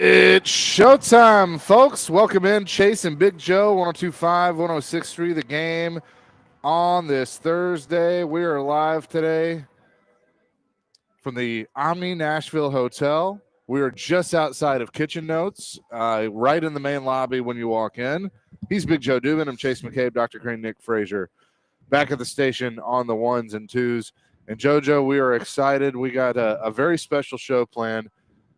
It's showtime, folks. Welcome in Chase and Big Joe, 1025, 1063, the game on this Thursday. We are live today from the Omni Nashville Hotel. We are just outside of Kitchen Notes, right in the main lobby when you walk in. He's Big Joe Dubin. I'm Chase McCabe, Dr. Crane, Nick Frazier, back at the station on the ones and twos. And JoJo, we are excited. We got a very special show planned.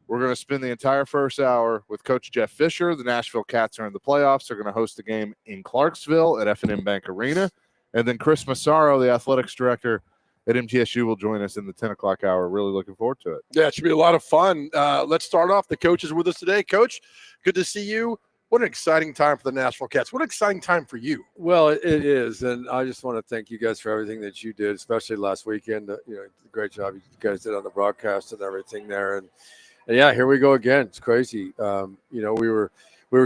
We're going to spend the entire first hour with Coach Jeff Fisher. The Nashville Cats are in the playoffs. They're going to host the game in Clarksville at F&M Bank Arena. And then Chris Massaro, the athletics director at MTSU, will join us in the 10 o'clock hour. Really looking forward to it. Yeah, it should be a lot of fun. Let's start off. The coach is with us today. Coach, good to see you. What an exciting time for the Nashville Cats. What an exciting time for you. Well, it is, and I just want to thank you guys for everything that you did, especially last weekend. The great job you guys did on the broadcast and everything there. And yeah, here we go again. It's crazy. We were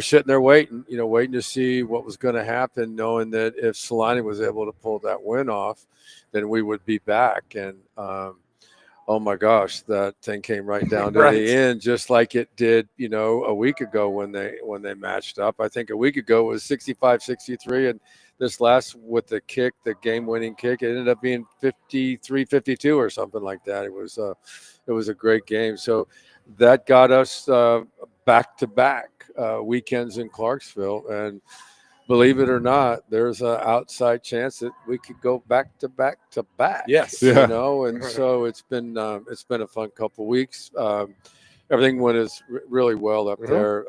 sitting there waiting to see what was going to happen, knowing that if Salani was able to pull that win off, then we would be back. And oh my gosh, that thing came right down to the end, just like it did, a week ago when they matched up. I think a week ago it was 65-63, and this last with the kick, the game-winning kick, it ended up being 53-52 or something like that. It was a great game. So that got us back-to-back weekends in Clarksville, and believe it or not, there's an outside chance that we could go back-to-back. Yes, yeah. And so it's been a fun couple weeks. Everything went really well up there.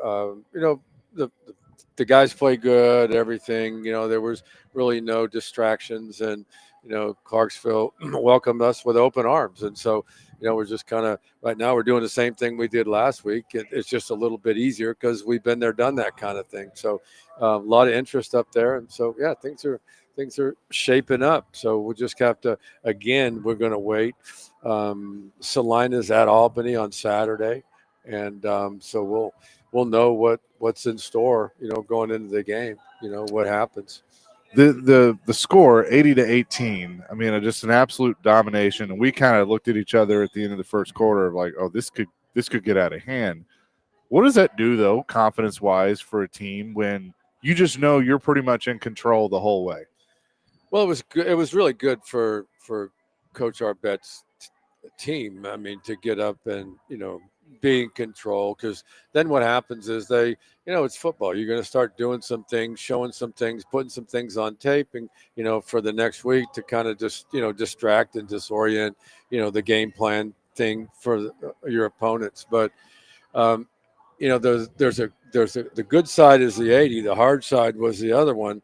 The guys play good. Everything. There was really no distractions, and Clarksville welcomed us with open arms, and so. We're just kind of right now we're doing the same thing we did last week. It's just a little bit easier because we've been there, done that kind of thing. So a lot of interest up there. And so, yeah, things are shaping up. So we'll just have to, again, we're going to wait. Salina's at Albany on Saturday. And so we'll know what's in store, going into the game, what happens. The score 80-18. I mean, just an absolute domination, and we kind of looked at each other at the end of the first quarter, like, oh, this could get out of hand. What does that do, though, confidence wise, for a team when you just know you're pretty much in control the whole way? Well, it was good. It was really good for Coach Arbett's team. I mean, to get up and be in control, because then what happens is it's football. You're going to start doing some things, showing some things, putting some things on tape, and for the next week to kind of just distract and disorient the game plan thing for your opponents. But there's the good side is the 80. The hard side was the other one.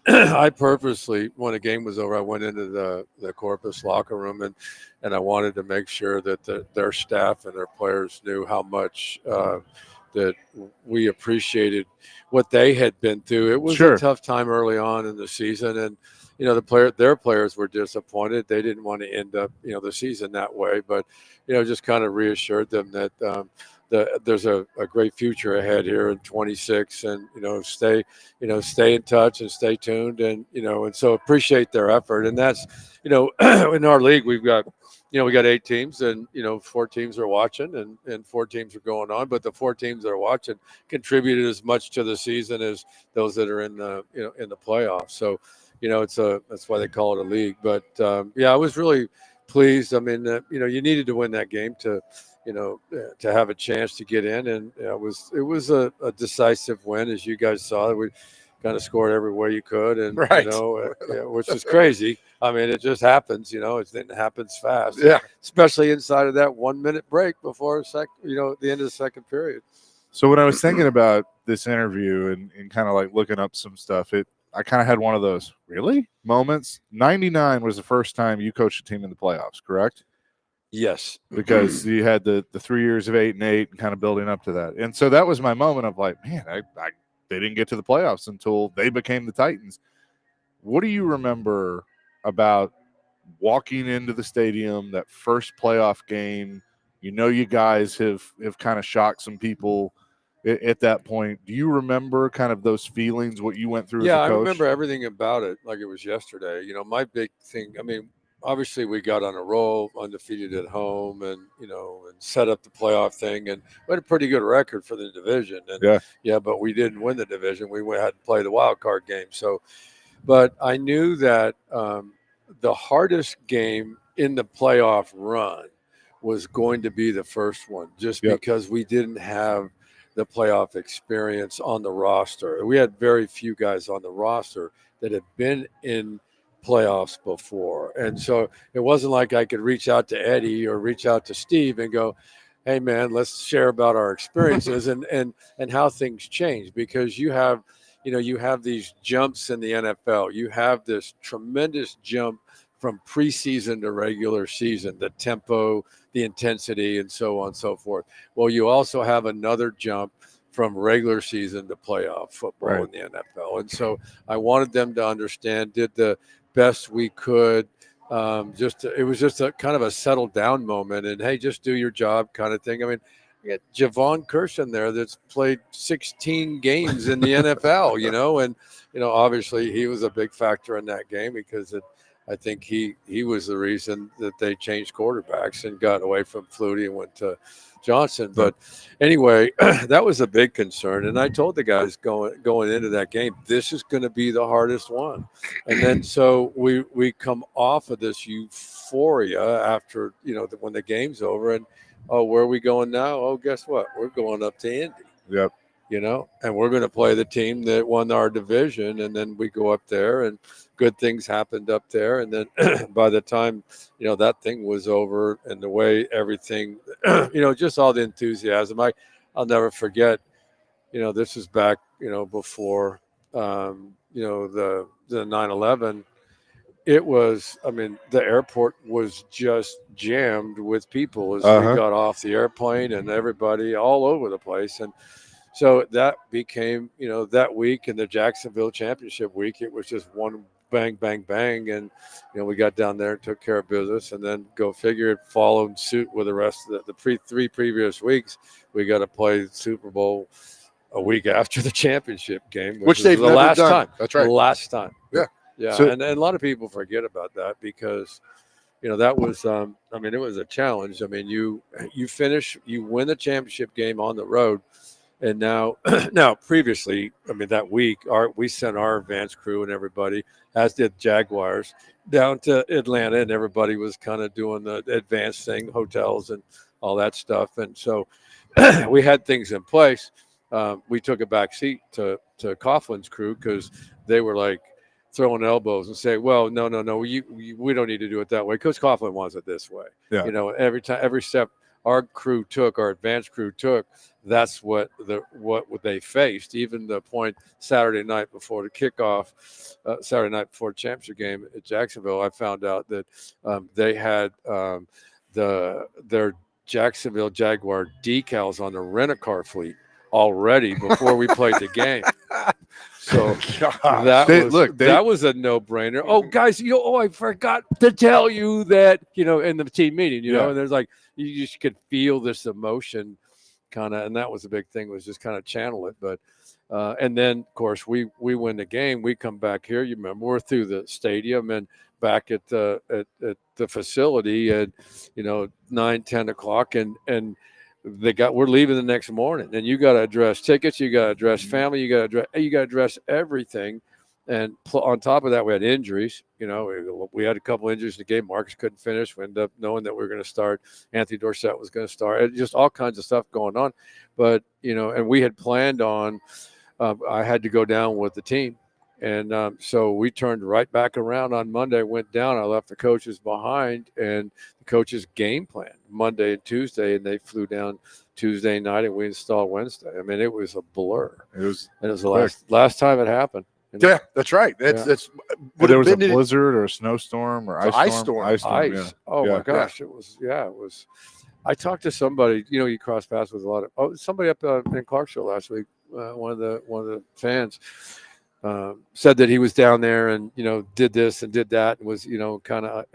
I purposely, when the game was over, I went into the Corpus locker room and I wanted to make sure that their staff and their players knew how much that we appreciated what they had been through. It was a tough time early on in the season, and their players were disappointed. They didn't want to end up the season that way, but just kind of reassured them that there's a great future ahead here in 26, and stay in touch and stay tuned, and and so appreciate their effort. And that's in our league we got 8 teams, and 4 teams are watching, and 4 teams are going on, but the 4 teams that are watching contributed as much to the season as those that are in the in the playoffs. So that's why they call it a league. But I was really pleased. I mean, you needed to win that game to to have a chance to get in, and it was a decisive win, as you guys saw. We kind of scored every way you could, and which is crazy. I mean, it just happens. It happens fast. Yeah, especially inside of that 1-minute break before the end of the second period. So when I was thinking about this interview and kind of like looking up some stuff, I kind of had one of those really moments. 99 was the first time you coached a team in the playoffs, correct? Yes, because you had the 3 years of 8-8 and kind of building up to that. And so that was my moment of like, man, they didn't get to the playoffs until they became the Titans. What do you remember about walking into the stadium, that first playoff game? You guys have kind of shocked some people at that point. Do you remember kind of those feelings, what you went through as a coach? I remember everything about it like it was yesterday. My big thing, I mean, obviously we got on a roll, undefeated at home, and and set up the playoff thing, and we had a pretty good record for the division. And Yeah. but we didn't win the division. We had to play the wild card game. So, but I knew that the hardest game in the playoff run was going to be the first one, just Yep. because we didn't have the playoff experience on the roster. We had very few guys on the roster that had been in playoffs before. And so it wasn't like I could reach out to Eddie or reach out to Steve and go, hey man, let's share about our experiences and how things change, because you have these jumps in the NFL. You have this tremendous jump from preseason to regular season, the tempo, the intensity, and so on and so forth. Well, you also have another jump from regular season to playoff football Right. in the NFL. And so I wanted them to understand, did the best we could. It was just a kind of a settled down moment, and hey, just do your job kind of thing. I mean, you got Javon Kirsch in there that's played 16 games in the NFL, and obviously he was a big factor in that game because I think he was the reason that they changed quarterbacks and got away from Flutie and went to Johnson. But anyway, that was a big concern, and I told the guys going into that game, this is going to be the hardest one. And then so we come off of this euphoria after when the game's over, and oh, where are we going now? Oh, guess what? We're going up to Indy. Yep. And we're going to play the team that won our division, and then we go up there, and good things happened up there. And then by the time that thing was over, and the way everything, just all the enthusiasm, I'll never forget. This is back before the 9/11. It was, I mean, the airport was just jammed with people as we got off the airplane, and everybody all over the place. And so that became, that week in the Jacksonville championship week, it was just one bang, bang, bang. And, we got down there and took care of business, and then go figure it followed suit with the rest of the three previous weeks. We got to play the Super Bowl a week after the championship game, which they've the never last done. time. That's right. The last time. Yeah. Yeah. So- and a lot of people forget about that because, that was, it was a challenge. I mean, you win the championship game on the road. And now previously, that week, we sent our advance crew and everybody, as did Jaguars, down to Atlanta, and everybody was kind of doing the advance thing, hotels and all that stuff. And so we had things in place. We took a back seat to Coughlin's crew because they were like throwing elbows and say, well, no, we don't need to do it that way. Coach Coughlin wants it this way. Yeah. Every step our advanced crew took, that's what they faced. Even the point Saturday night before the kickoff, Saturday night before the championship game at Jacksonville, I found out that they had their Jacksonville Jaguar decals on the rent-a-car fleet already before we played the game. So that was a no-brainer. Oh, guys, I forgot to tell you that, in the team meeting, and there's like, you just could feel this emotion kind of, and that was the big thing, was just kind of channel it. But and then of course we win the game. We come back here. You remember, we're through the stadium and back at the facility at 9-10 o'clock, and we're leaving the next morning, and you got to address tickets, you got to address family, you got to address everything. And on top of that, we had injuries. We had a couple injuries in the game. Marcus couldn't finish. We ended up knowing that we were going to start. Anthony Dorsett was going to start. Just all kinds of stuff going on. But, and we had planned on, I had to go down with the team. And so we turned right back around on Monday, went down. I left the coaches behind, and the coaches game plan Monday and Tuesday, and they flew down Tuesday night, and we installed Wednesday. I mean, it was a blur. It was the last time it happened. Yeah, that's right. That's there was a blizzard or a snowstorm or ice storm. Ice. Yeah. Oh my gosh, it was. I talked to somebody. You cross paths with a lot of somebody up in Clarksville last week. One of the fans said that he was down there and did this and did that, and was kind of.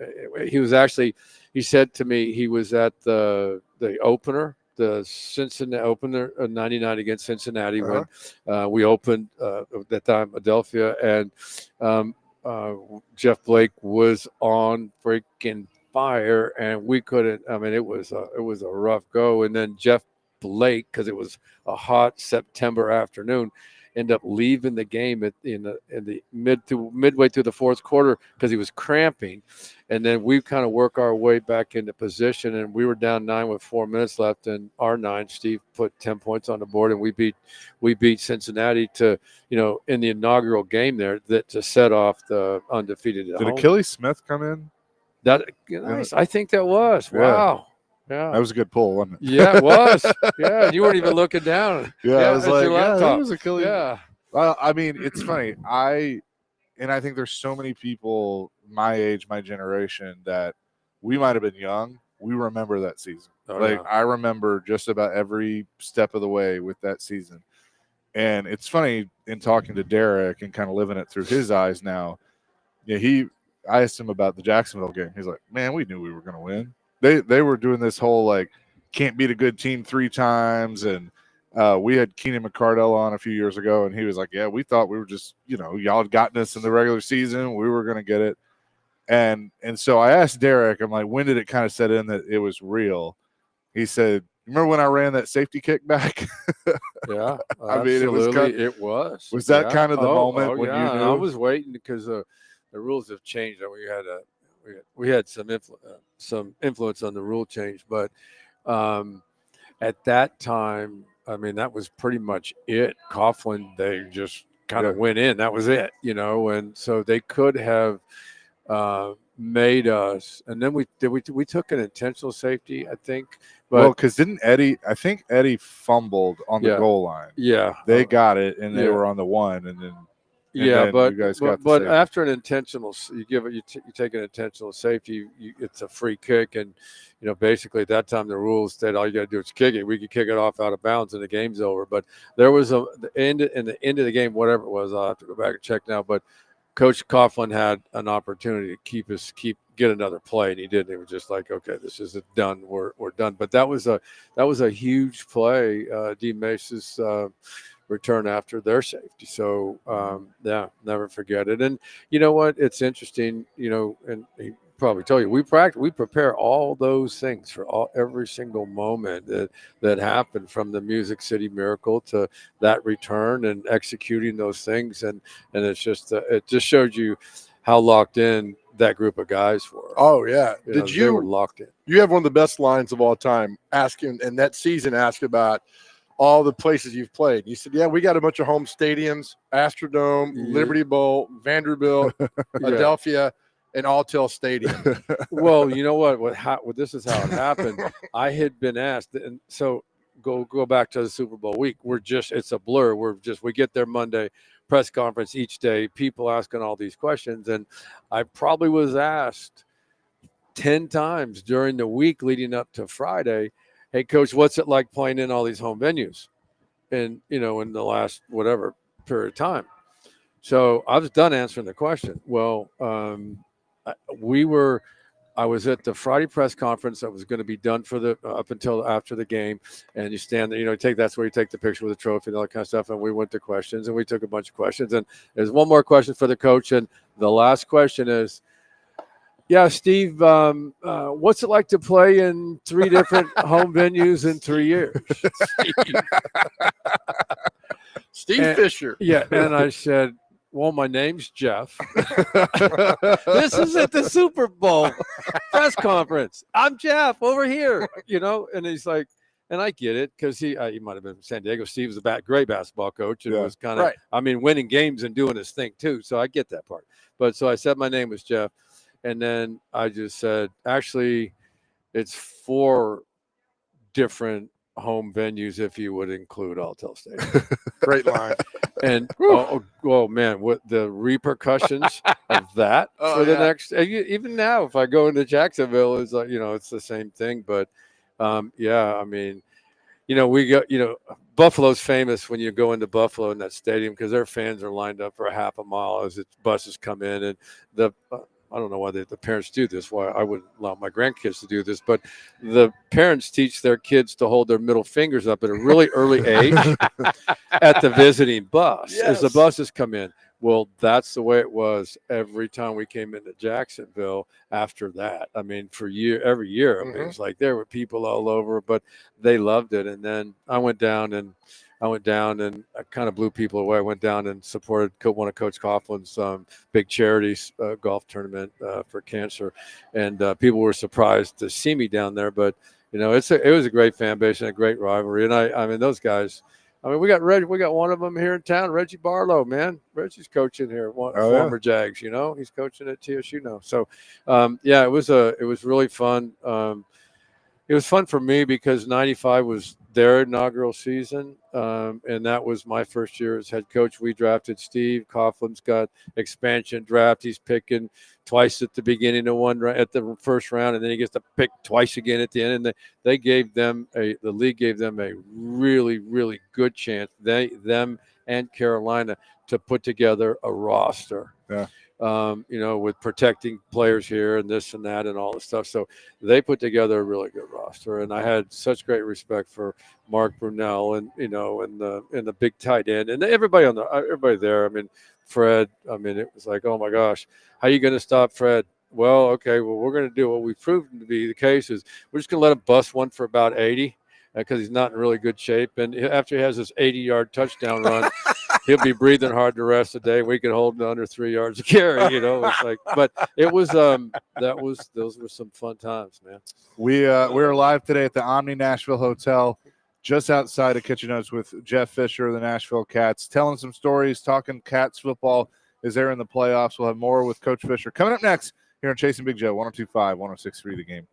He said to me he was at the opener. The Cincinnati opener, 99 against Cincinnati, when we opened at that time Adelphia, and Jeff Blake was on freaking fire, and we couldn't. I mean, it was a rough go. And then Jeff Blake, because it was a hot September afternoon, ended up leaving the game in the midway through the fourth quarter because he was cramping. And then we kind of work our way back into position, and we were down 9 with 4 minutes left. And our 9, Steve put 10 points on the board, and we beat Cincinnati to, in the inaugural game there to set off the undefeated. Did Achilles Smith come in? That nice. I think that was. Yeah. Wow. Yeah. That was a good pull, wasn't it? Yeah, it was. Yeah, you weren't even looking down. I was like, that was Achilles. Yeah. Well, I mean, it's funny. I think there's so many people my age, my generation, that we might have been young. We remember that season. I remember just about every step of the way with that season. And it's funny in talking to Derek and kind of living it through his eyes now. Yeah, I asked him about the Jacksonville game. He's like, man, we knew we were going to win. They were doing this whole like can't beat a good team 3 times, and we had Keenan McCardell on a few years ago, and he was like, yeah, we thought we were just y'all had gotten us in the regular season, we were going to get it, and so I asked Derek, I'm like, when did it kind of set in that it was real? He said, remember when I ran that safety kick back? Yeah, I mean, it was. Was that kind of the moment when you knew? I was waiting because the rules have changed, and we had some influence on the rule change, but at that time, I mean, that was pretty much it. Coughlin, they just kind of went in. That was it, and so they could have made us. And then we took an intentional safety, I think. But because I think Eddie fumbled on the goal line. Yeah, they got it, and they were on the 1, and then. But you guys got the safety. After an intentional, you take an intentional safety, it's a free kick, and basically at that time the rules said all you got to do is kick it. We could kick it off out of bounds and the game's over. But there was the end of the game, whatever it was. I'll have to go back and check now. But Coach Coughlin had an opportunity to get another play, and he did. And it was just like, okay, this is done. We're done. But that was a huge play. D. Mace's return after their safety. So never forget it. And you know what? It's interesting. And he probably told you we prepare all those things for every single moment that happened, from the Music City Miracle to that return and executing those things. And it's just it just showed you how locked in that group of guys were. Oh yeah. They were locked in. You have one of the best lines of all time asking, and that season asked about all the places you've played. You said, yeah, we got a bunch of home stadiums: Astrodome, Liberty Bowl, Vanderbilt, Philadelphia, and Alltel Stadium. Well, you know what? This is how it happened. I had been asked, and so go back to the Super Bowl week. It's a blur. We get there Monday, press conference each day, people asking all these questions. And I probably was asked 10 times during the week leading up to Friday, hey, Coach, what's it like playing in all these home venues? And, in the last whatever period of time. So I was done answering the question. Well, I was at the Friday press conference that was going to be done for up until after the game. And you stand there, that's where you take the picture with the trophy and all that kind of stuff. And we went to questions, and we took a bunch of questions. And there's one more question for the coach. And the last question is, yeah, Steve, what's it like to play in 3 different home venues in 3 years? Steve Fisher. Yeah. And I said, well, my name's Jeff. This is at the Super Bowl press conference. I'm Jeff over here, and he's like, and I get it, because he might have been from San Diego. Steve was a great basketball coach, and was kind of, winning games and doing his thing too. So I get that part. But so I said my name was Jeff. And then I just said, actually, it's 4 different home venues if you would include Alltel Stadium. Great line. And oh man, what the repercussions of that for the next, even now, if I go into Jacksonville, is like, it's the same thing. But I mean, we got, Buffalo's famous when you go into Buffalo in that stadium, because their fans are lined up for a half a mile as buses come in, and I don't know why the parents do this, why I wouldn't allow my grandkids to do this, but the parents teach their kids to hold their middle fingers up at a really early age at the visiting bus as the buses come in. Well, that's the way it was every time we came into Jacksonville after that. I mean, every year, I mean, it's like there were people all over, but they loved it. And then I went down and I kind of blew people away. I went down and supported one of Coach Coughlin's big charities golf tournament for cancer, and people were surprised to see me down there. But it was a great fan base and a great rivalry. And I mean, those guys. I mean, we got one of them here in town, Reggie Barlow, man. Reggie's coaching here, former Jags. He's coaching at TSU now. So, yeah, it was really fun. It was fun for me because '95 was their inaugural season, and that was my first year as head coach. We drafted Steve Coughlin's got expansion draft. He's picking twice at the beginning of at the first round, and then he gets to pick twice again at the end. And they gave them the league gave them a really, really good chance. Them and Carolina to put together a roster. Yeah. With protecting players here and this and that and all this stuff. So they put together a really good roster, and I had such great respect for Mark Brunell and the big tight end and everybody there. I mean, Fred. I mean, it was like, oh my gosh, how are you going to stop Fred? Well, okay, we're going to do what we've proven to be the case is we're just going to let him bust one for about 80 because he's not in really good shape, and after he has this 80-yard touchdown run. He'll be breathing hard the rest of the day. We could hold him under 3 yards of carry, It's like, but it was those were some fun times, man. We're live today at the Omni Nashville Hotel, just outside of Kitchen Notes with Jeff Fisher of the Nashville Cats, telling some stories, talking Cats football as they're in the playoffs. We'll have more with Coach Fisher coming up next here on Chasing Big Joe, 102.5, 106.3 The Game.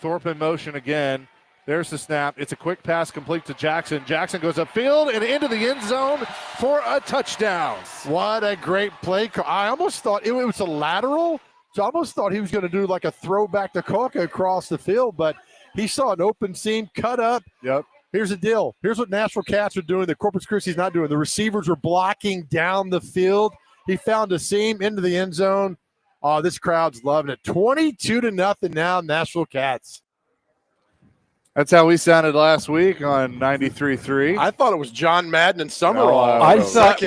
Thorpe in motion again. There's the snap. It's a quick pass complete to Jackson. Jackson goes upfield and into the end zone for a touchdown. What a great play. I almost thought it was a lateral. So I almost thought he was going to do like a throwback to Coca across the field, but he saw an open seam, cut up. Yep. Here's the deal. Here's what Nashville Cats are doing that Corpus Christi's not doing. The receivers were blocking down the field. He found a seam into the end zone. Oh, this crowd's loving it. 22-0 now, Nashville Cats. That's how we sounded last week on 93.3. I thought it was John Madden and Summerall. I thought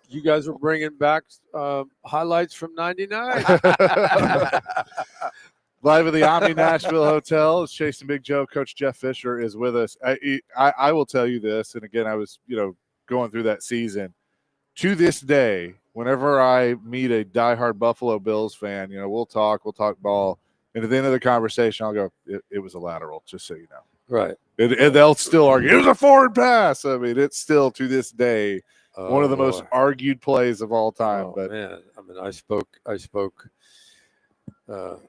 you guys were bringing back highlights from '99. Live at the Omni Nashville Hotel, it's Chase and Big Joe. Coach Jeff Fisher is with us. I will tell you this, and again, I was going through that season. To this day, whenever I meet a diehard Buffalo Bills fan, we'll talk ball. And at the end of the conversation, I'll go, it was a lateral, just so you know. Right. And they'll still argue, it was a forward pass. I mean, it's still, to this day, one of the most argued plays of all time. Oh, but man, I mean, I spoke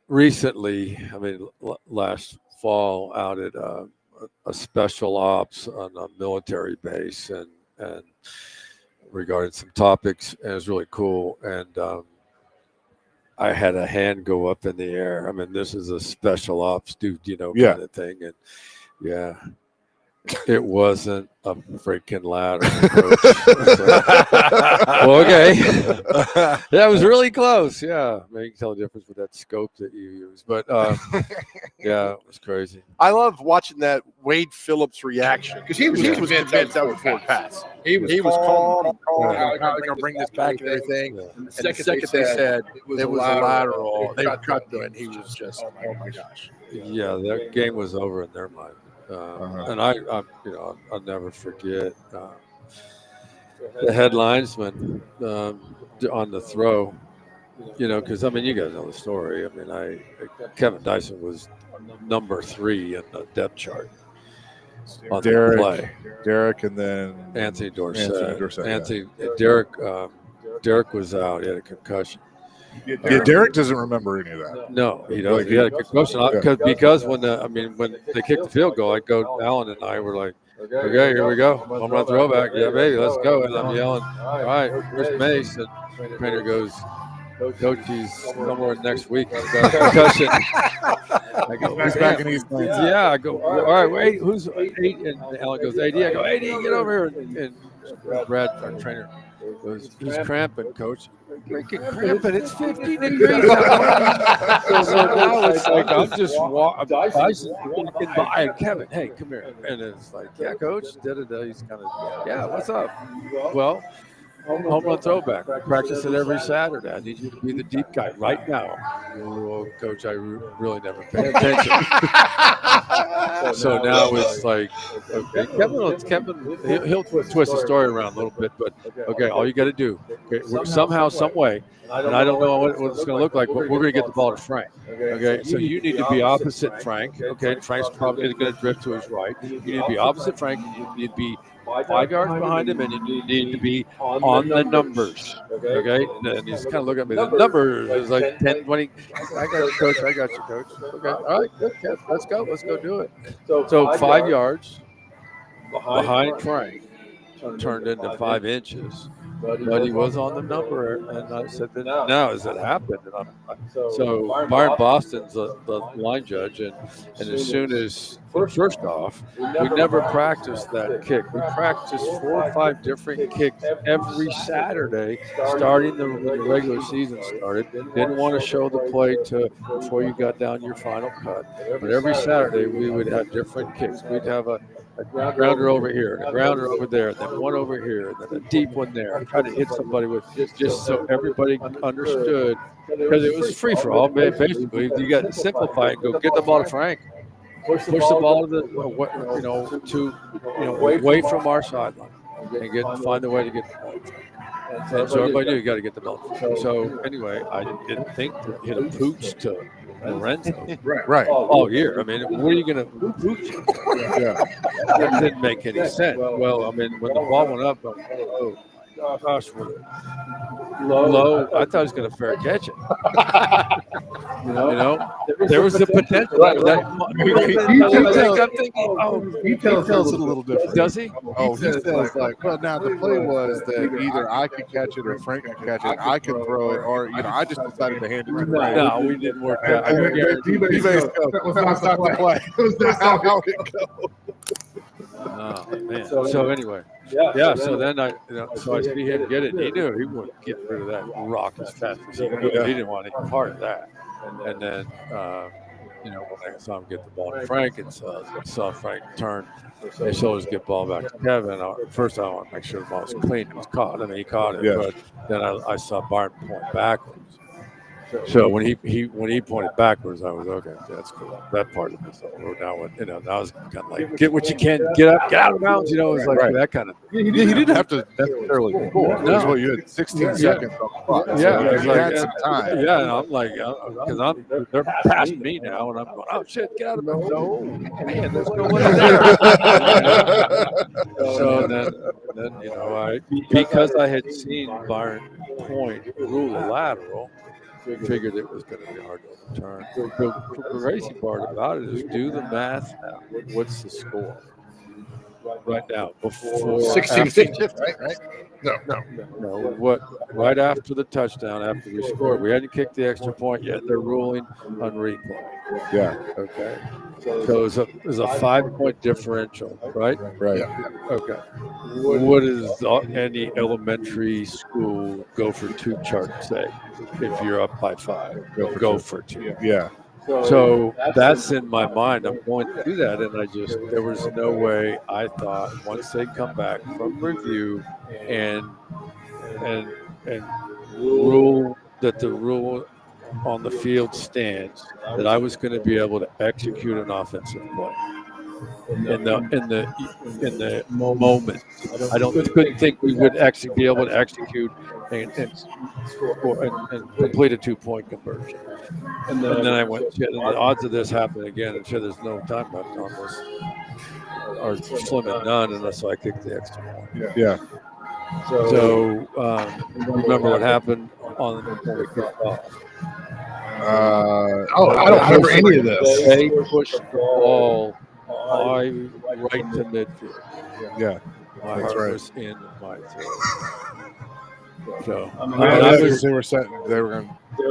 recently, last fall out at a special ops on a military base and regarding some topics, and it was really cool. And I had a hand go up in the air. I mean, this is a special ops dude, kind of thing. And yeah, it wasn't a freaking ladder. Well, okay. That was really close. Yeah. I mean, you can tell the difference with that scope that you use. But yeah, it was crazy. I love watching that Wade Phillips reaction because he was convinced that was a forward pass. He was calm. How are they going to bring this back and everything? Yeah. And the second they said it was a lateral, they cut to it, and he was just, oh my gosh. Yeah, that game was over in their mind. And I'll never forget the headlines when on the throw, because you guys know the story. Kevin Dyson was number 3 in the depth chart on the play. Derek, and then Anthony Dorsett. Derek was out. He had a concussion. Yeah, Derek doesn't remember any of that. No, he doesn't. He had a concussion because when they kicked the field goal, Alan and I were like, okay, here we go, home run throwback, yeah, baby, let's go. And I'm yelling, all right, where's Mace? And the trainer goes, Coach, he's somewhere next week. He's got a concussion. I go, he's back in East Plains. Yeah, I go, all right, wait, who's 8? And Alan goes, AD. I go, AD, get over here. And Brad, our trainer, goes, he's cramping, Coach. Freaking cramping. It's 50 degrees out. So now it's like I'm just walking by, and Kevin, hey, come here. And it's like, yeah, Coach. He's kind of, yeah, what's up? Well, home run throwback. We practice it every Saturday. I need you to be the deep guy right now. Well, Coach, I really never paid attention. So now it's like, okay, Kevin, he'll twist the story around a little bit, but okay, all you got to do, somehow, some way, and I don't know what it's going to look like, but we're going to get the ball to Frank. Okay, so you need to be opposite Frank. Okay, Frank's probably going to drift to his right. You need to be opposite Frank. You need to be 5 yards behind him, and you need to be on the numbers. Okay, and he's kind of looking at me. The numbers is like 10, 20. I got you, Coach. Okay, all right, good. Let's go do it. So 5 yards behind Frank turned into 5 inches. But he was on the number, and I said, now has it happened? So Byron Boston's the line judge, and as soon as, first off, we never practiced that kick. We practiced 4 or 5 different kicks every Saturday, starting when the regular season started. Didn't want to show the play before you got down your final cut. But every Saturday, we would have different kicks. We'd have a grounder over here, a grounder over there, then one over here, and then a deep one there. Try to hit somebody with just so everybody understood, because it was free for all. Basically, you got to simplify it. Go get the ball to Frank, push the ball to away from our sideline, and find a way to get the ball. And so everybody knew you got to get the ball. So anyway, I didn't think to hit a pooch to Lorenzo. Right. All year. I mean, what are you going to pooch? Yeah. That didn't make any sense. Well, I mean, when the ball went up, oh gosh, low. I thought he was going to fair catch it. You know, there was the potential. Right. I'm thinking, he tells it a little different. does he? Oh, he says like, well, now the play was that either I could catch it or Frank could catch it. I could throw it, or I just decided to hand it to Frank. No, we didn't work that. I guarantee. Let's stop the play. That's not how it goes. Oh man. So anyway, yeah. So then so I see him get it. He knew he wouldn't get rid of that rock as fast as he could. He didn't want any part of that. And then, when I saw him get the ball to Frank, and saw Frank turn, they shoulders get ball back to Kevin. First, I want to make sure the ball was clean. It was caught. I mean, he caught it, but then I saw Barton point backwards. So when he pointed backwards, I was okay. That's cool. That part of it. So now now it's kind of like get what you can, get out of bounds. It's like that kind of. He didn't have to necessarily score. No. That's what you had 16 seconds. Yeah, you had some time. Yeah, and I'm like, because they're past me now, and I'm going, oh shit, get out of bounds. Oh man, there's no one there. So then because I had seen Byron Point rule a lateral. Figured it was going to be hard to overturn. The crazy part about it is do the math now. What's the score right now? Before 16-15, right? No. What? Right after the touchdown, after we scored, we hadn't kicked the extra point yet. They're ruling on replay. Yeah. Okay. So it was a 5-point differential, right? Right. Yeah. Okay. What does any elementary school go for 2 chart say? If you're up by 5, go for 2. Yeah. So that's in my mind. I'm going to do that, and there was no way. I thought once they come back from review and rule that the rule on the field stands, that I was going to be able to execute an offensive play in the moment. I couldn't think we would actually be able to execute and complete a 2-point conversion. And then I went, shit, and the odds of this happening again, and shit, there's no time left on this, are slim and none unless I kick the extra point. Yeah. So remember what happened when we kicked off? I don't remember any of this. They pushed the ball right to midfield. Yeah, My that's heart right. was in my throat. So They were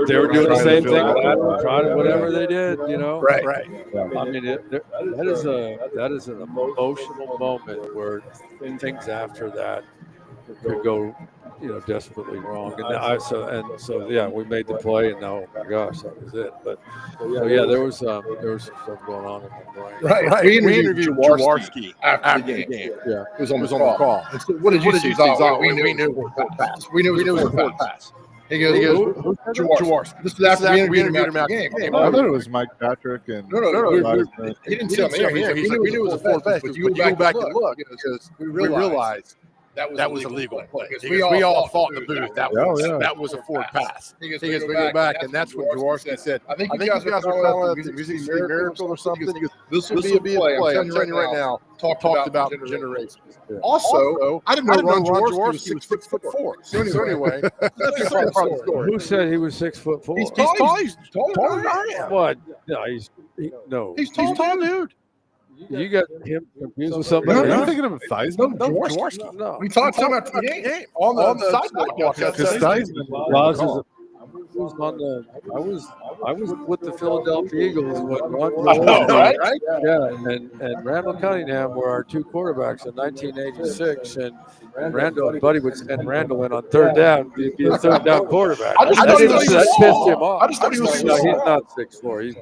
they were doing the trying same to thing, fill out. trying whatever they did, Right. Yeah. I mean, that is an emotional moment where things after that could go, desperately wrong. And so we made the play, and now, oh my gosh, that was it. But there was some stuff going on in my brain. Right. We interviewed Jaworski after the game. Yeah. It was on the call. And so, what did you see? We knew it was a pass. We knew it was a forward pass. He goes, Jaworski. This is after we interviewed him after the game. I thought it was Mike Patrick and No. He didn't tell me. He's like, we knew it was a forward pass, but you go back and look because we realized that was a legal play. Because we all thought in the booth that was a forward pass. He goes, we go back, and that's when Jaworski said, I think you guys are calling it the Music City Miracle or something. He goes, this will be a play. I'm telling you right now. Talked about generations. Also, I didn't know Ron Jaworski was 6'4". So anyway, that's part of the story. Who said he was 6'4"? He's tall. He's taller than I am. What? No, He's tall, dude. You got him confused with somebody No, else? I'm thinking of Theismann. Jaworski. No. We talked to him after the game on the sidewalk. Because Theismann I was with the Philadelphia Eagles when Ron Right? Yeah, and Randall Cunningham were our 2 quarterbacks in 1986, and Randall, Buddy would send Randall in on 3rd down, he'd be a 3rd down quarterback. That pissed him off. I just thought he was No, he's not 6'4".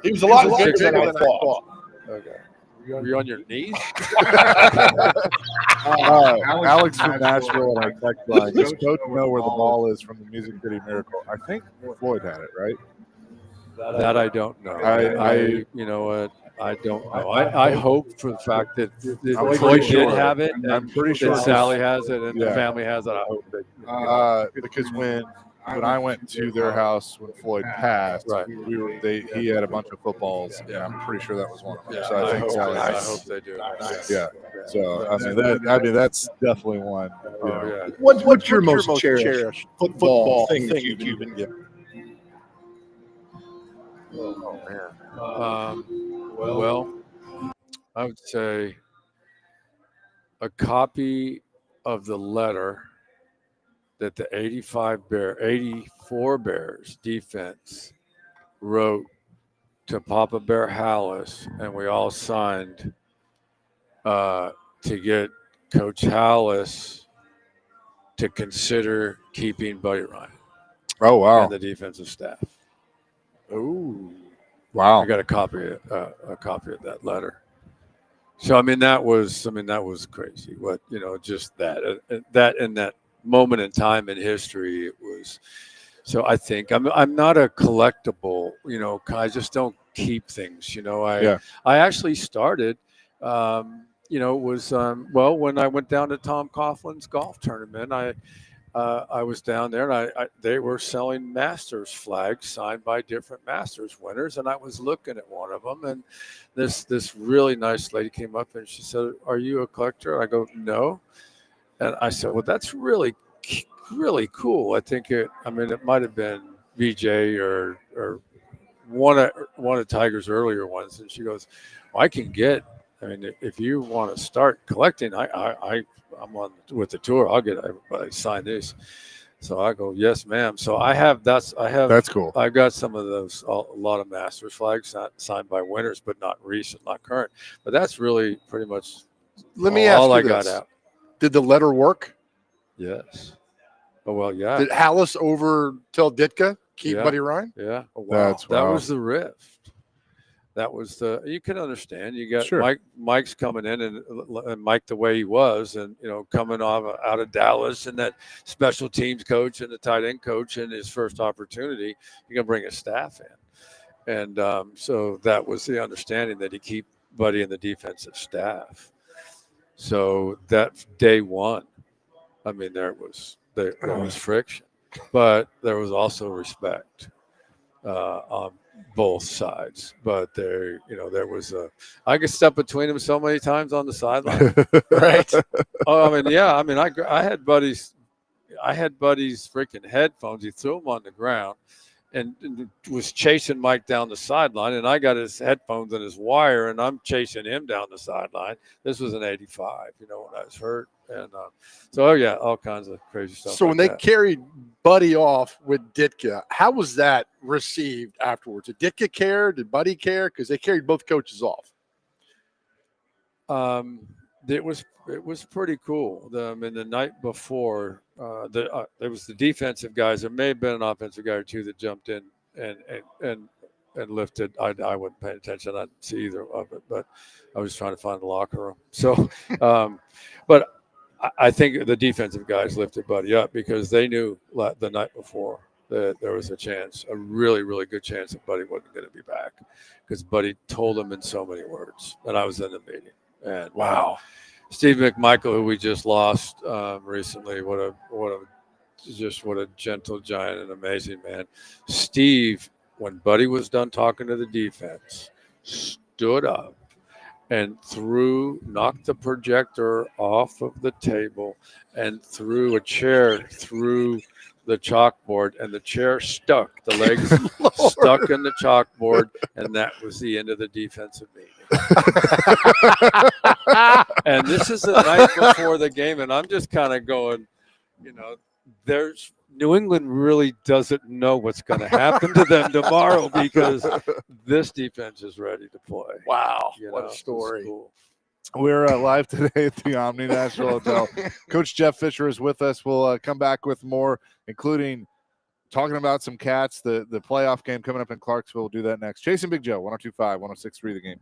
He was a lot bigger than I thought. Okay. Were you on your knees? Alex from Nashville and our text line. Does Coach know where the ball is from the Music City Miracle? I think Floyd had it, right? That I don't know. You know what? I don't know. I hope for the fact that Floyd did have it. And I'm pretty sure that Sally has it and the family has it. I hope they. Because when I went to their house when Floyd passed, Right. He had a bunch of footballs, and I'm pretty sure that was one of them. Yeah, So I think Sally I has hope they do. Yeah. So I mean that's definitely one. Oh, yeah. What's your most cherished football thing that you've been given? Oh man. Well, I would say a copy of the letter that the 84 Bears defense wrote to Papa Bear Hallis, and we all signed to get Coach Hallis to consider keeping Buddy Ryan Oh wow. and the defensive staff. Ooh. Wow. I got a copy of that letter. So I mean that was crazy. What just that in that moment in time in history, it was. So I think I'm not a collectible. I just don't keep things. Yeah. I actually started. It was well when I went down to Tom Coughlin's golf tournament. I was down there, and they were selling Masters flags signed by different Masters winners, and I was looking at one of them, and this really nice lady came up and she said, "Are you a collector?" I go, "No," and I said, "Well, that's really cool. I think it. I mean, it might have been VJ or one of Tiger's earlier ones," and she goes, well, "I can get. I mean, if you want to start collecting, I'm on with the tour. I'll get everybody sign this." So I go, "Yes, ma'am." So That's cool. I've got some of those, a lot of Masters flags signed by winners, but not recent, not current. But that's really pretty much Let me ask all you I got this. out. Did the letter work? Yes. Oh well, yeah, Did Hallis over tell Ditka keep yeah, Buddy Ryan? yeah. Oh, wow. That's That wow. was the rift. That was you can understand. You got Sure. Mike's coming in, and Mike the way he was, and coming out of Dallas, and that special teams coach and the tight end coach, and his first opportunity, you're gonna bring a staff in, and so that was the understanding that he keep Buddy in the defensive staff. So that day one, I mean, there was friction, but there was also respect on both sides. But there was I could step between them so many times on the sideline. Right. Oh, I mean, yeah, I mean, I had buddies freaking headphones. He threw them on the ground and was chasing Mike down the sideline, and I got his headphones and his wire, and I'm chasing him down the sideline. This was an '85, when I was hurt, and so yeah, all kinds of crazy stuff. So like when they that. carried Buddy off with Ditka, how was that received afterwards? Did Ditka care? Did Buddy care? Because they carried both coaches off. It was pretty cool. The night before, there was the defensive guys. There may have been an offensive guy or two that jumped in and lifted. I wasn't paying attention. I didn't see either of it, but I was trying to find the locker room. So, but I think the defensive guys lifted Buddy up because they knew the night before that there was a really, really good chance that Buddy wasn't going to be back because Buddy told them in so many words, and I was in the meeting. And Wow. Steve McMichael, who we just lost recently, what a gentle giant and amazing man. Steve, when Buddy was done talking to the defense, stood up and knocked the projector off of the table and threw a chair through the chalkboard, and the chair stuck. The legs stuck in the chalkboard, and that was the end of the defensive meeting. And this is the night before the game, and I'm just kind of going, there's New England really doesn't know what's going to happen to them tomorrow because this defense is ready to play. Wow. What a story. Cool. We're live today at the Omni National Hotel. Coach Jeff Fisher is with us. We'll come back with more, including talking about some Cats, the playoff game coming up in Clarksville. We'll do that next. Chasing Big Joe, 102.5, 106.3 The Game.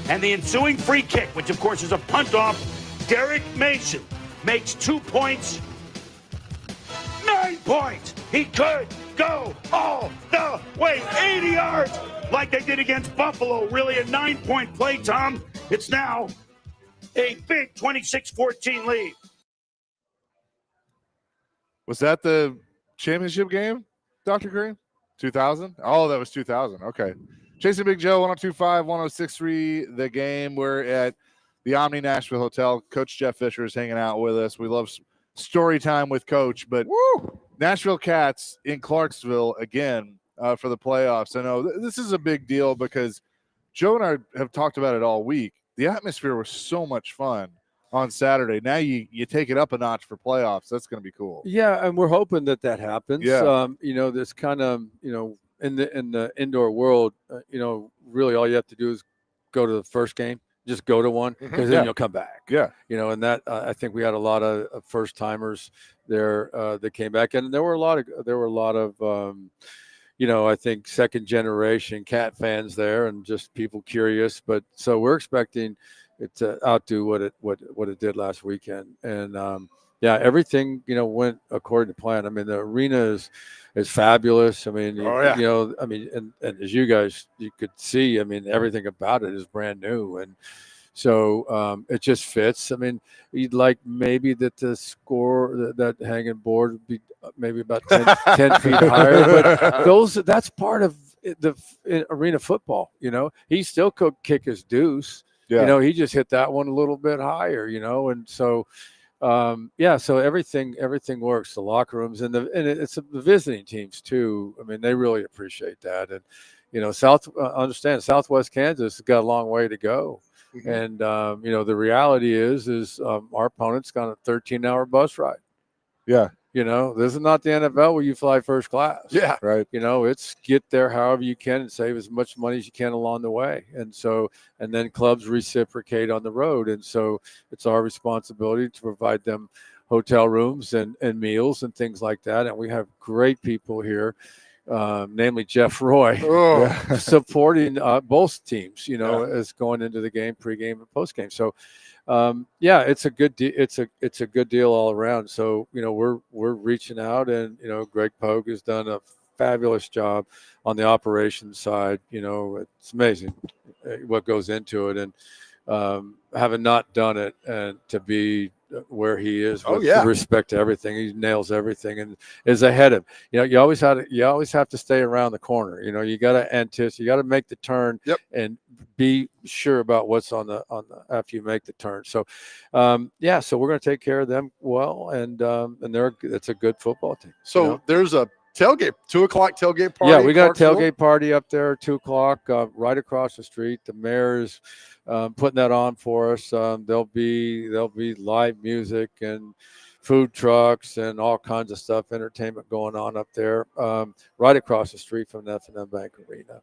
And the ensuing free kick, which of course is a punt off, Derek Mason makes 2 points, 9 points. He could go all the way, 80 yards, like they did against Buffalo. Really a 9-point play, Tom. It's now a big 26-14 lead. Was that the championship game, Dr. Green? 2000? Oh, that was 2000. Okay. Chasing Big Joe, 1025, 1063, the game. We're at the Omni Nashville Hotel. Coach Jeff Fisher is hanging out with us. We love story time with Coach, but Nashville Cats in Clarksville again for the playoffs. I know this is a big deal because Joe and I have talked about it all week. The atmosphere was so much fun on Saturday. Now you take it up a notch for playoffs. That's going to be cool. Yeah, and we're hoping that happens. Yeah. This kind of, in the indoor world, really all you have to do is go to the first game, just go to one, because then you'll come back. Yeah. And that I think we had a lot of first timers there that came back, and there were a lot of I think second generation Cat fans there, and just people curious. But so we're expecting it to outdo what it did last weekend, and everything went according to plan. I mean, the arena is fabulous. I mean, and as you could see, I mean, everything about it is brand new, and so it just fits. I mean, you'd like maybe that the score, that hanging board would be maybe about 10 feet higher, but that's part of the arena football. He still could kick his deuce. Yeah. He just hit that one a little bit higher. And so. So everything works. The locker rooms and it's the visiting teams too. I mean, they really appreciate that. And understand Southwest Kansas has got a long way to go. Mm-hmm. And the reality is our opponent's got a 13-hour bus ride. Yeah. This is not the NFL where you fly first class. Yeah. Right. It's get there however you can and save as much money as you can along the way. And then clubs reciprocate on the road. And so it's our responsibility to provide them hotel rooms and meals and things like that. And we have great people here, namely Jeff Roy, supporting both teams, as going into the game, pregame and postgame. So, it's a good it's a good deal all around. So we're reaching out, and Greg Pogue has done a fabulous job on the operations side. It's amazing what goes into it, and having not done it, and to be where he is with respect to everything, he nails everything and is ahead of. You always have to stay around the corner. You got to anticipate. You got to make the turn and be sure about what's on the after you make the turn. So, so we're going to take care of them well, and it's a good football team. So there's a tailgate, 2:00 tailgate party. Yeah, we got a tailgate party up there, 2:00, right across the street. The mayor's putting that on for us. There'll be live music and food trucks and all kinds of stuff, entertainment going on up there, right across the street from the F&M Bank Arena.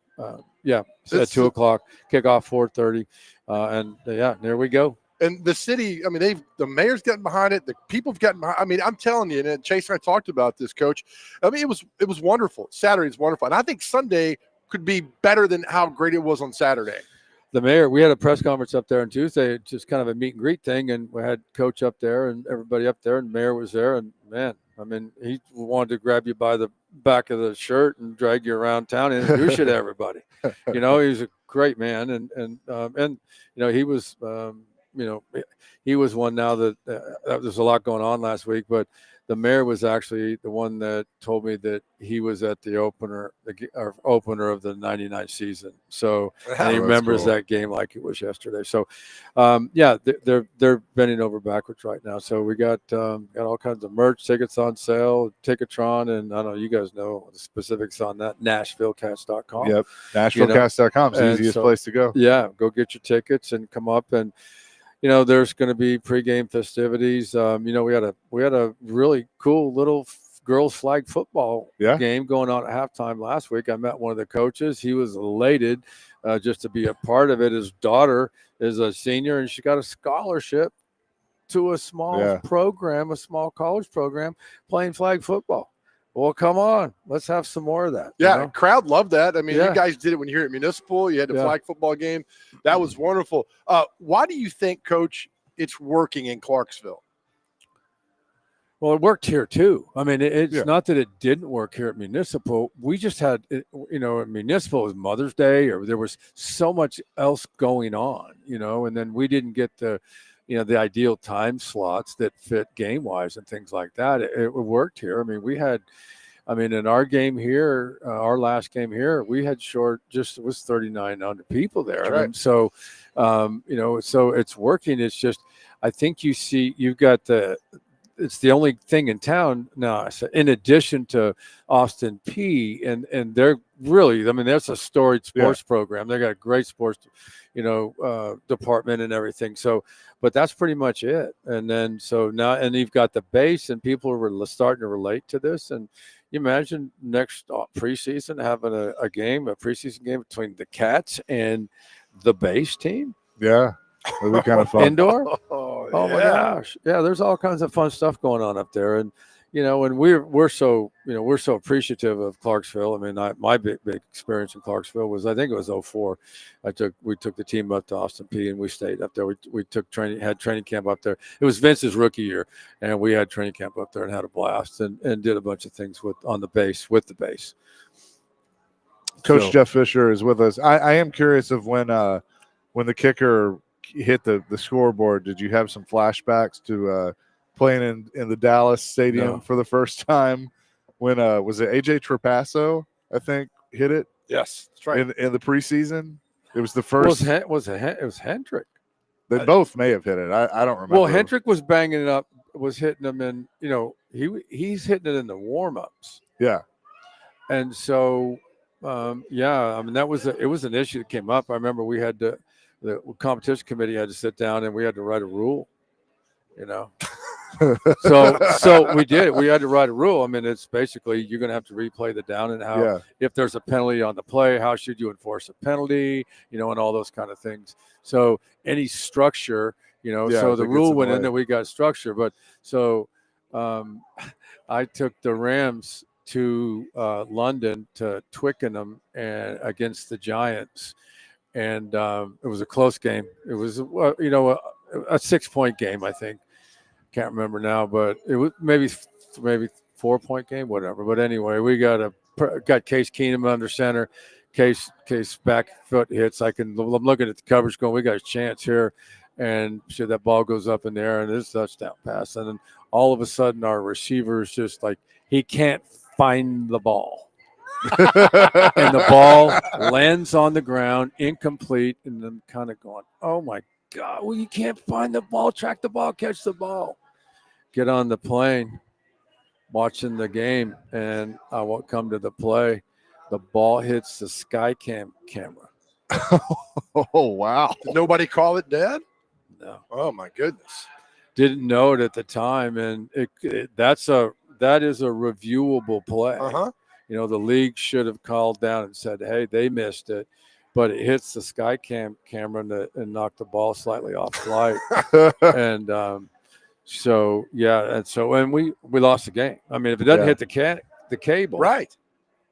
So at 2:00, kickoff 4:30, and there we go. And the city, I mean, the mayor's gotten behind it. The people have gotten behind. I mean, I'm telling you, and Chase and I talked about this, Coach. I mean, it was wonderful. Saturday is wonderful, and I think Sunday could be better than how great it was on Saturday. The mayor, we had a press conference up there on Tuesday, just kind of a meet and greet thing, and we had Coach up there and everybody up there, and the mayor was there, and man, I mean, he wanted to grab you by the back of the shirt and drag you around town and introduce you to everybody. He was a great man, and he was. He was one. Now that there's a lot going on last week, but the mayor was actually the one that told me that he was at the opener of the '99 season. So and he remembers that game like it was yesterday. So, they're bending over backwards right now. So we got all kinds of merch, tickets on sale, Ticketron, and I don't know, you guys know the specifics on that. NashvilleCats.com. Yep, NashvilleCats.com is the easiest place to go. Yeah, go get your tickets and come up and. There's going to be pregame festivities. We had a really cool little girls flag football game going on at halftime last week. I met one of the coaches. He was elated just to be a part of it. His daughter is a senior, and she got a scholarship to a small program, a small college program playing flag football. Well, come on, let's have some more of that. Yeah, you know? crowd loved that. I mean, Yeah. you guys did it when you were at Municipal. You had the Yeah. flag football game. That was wonderful. Why do you think, Coach, it's working in Clarksville? Well, it worked here too. I mean, it's Yeah. not that it didn't work here at Municipal. We just had, at Municipal was Mother's Day, or there was so much else going on, and then we didn't get the ideal time slots that fit game wise and things like that. It worked here. I mean, in our game here, our last game here, we had it was 3,900 people there. That's I mean, so, so it's working. It's just, I think you've got it's the only thing in town now, in addition to Austin P, and they're really, I mean, that's a storied sports program. They got a great sports, department and everything. So, but that's pretty much it. And then, so now, and you've got the base, and people are starting to relate to this. And you imagine next preseason having a preseason game between the Cats and the base team. Yeah. It'll be kind of fun. Indoor. Oh my gosh. Yeah, there's all kinds of fun stuff going on up there. And and we're so appreciative of Clarksville. I mean, my big experience in Clarksville was, I think it was 2004. We took the team up to Austin P, and we stayed up there. We had training camp up there. It was Vince's rookie year, and we had training camp up there and had a blast and did a bunch of things with the base. Coach Jeff Fisher is with us. I am curious of when the kicker hit the scoreboard, did you have some flashbacks to playing in the Dallas stadium for the first time when was it AJ Trapasso, I think, hit it? Yes, that's right. In the preseason, it was the first. It was Hendrick. They both may have hit it. I don't remember. Well, Hendrick was banging it up, was hitting them in. He's hitting it in the warm-ups. Yeah, and so I mean, it was an issue that came up. I remember we had the competition committee had to sit down and we had to write a rule, so we did. We had to write a rule. I mean, it's basically you're going to have to replay the down and how, if there's a penalty on the play, how should you enforce a penalty, and all those kind of things. So any structure, so the rule went in that we got structure. But so I took the Rams to London to Twickenham and against the Giants. And it was a close game. It was, a 6-point game, I think. Can't remember now, but it was maybe 4-point game, whatever. But anyway, we got Case Keenum under center. Case back foot hits. I'm looking at the coverage going, we got a chance here. And that ball goes up in the air, and it's a touchdown pass. And then all of a sudden, our receiver is just like, he can't find the ball. And the ball lands on the ground, incomplete, and then kind of going, oh my God, well, you can't find the ball, track the ball, catch the ball. Get on the plane, watching the game, and I won't come to the play. The ball hits the sky camera. Oh, wow. Did nobody call it dead? No. Oh, my goodness. Didn't know it at the time, and that is a reviewable play. Uh-huh. The league should have called down and said, hey, they missed it. But it hits the sky camera and knocked the ball slightly off flight. And and we lost the game. I mean, if it doesn't hit the cable. Right.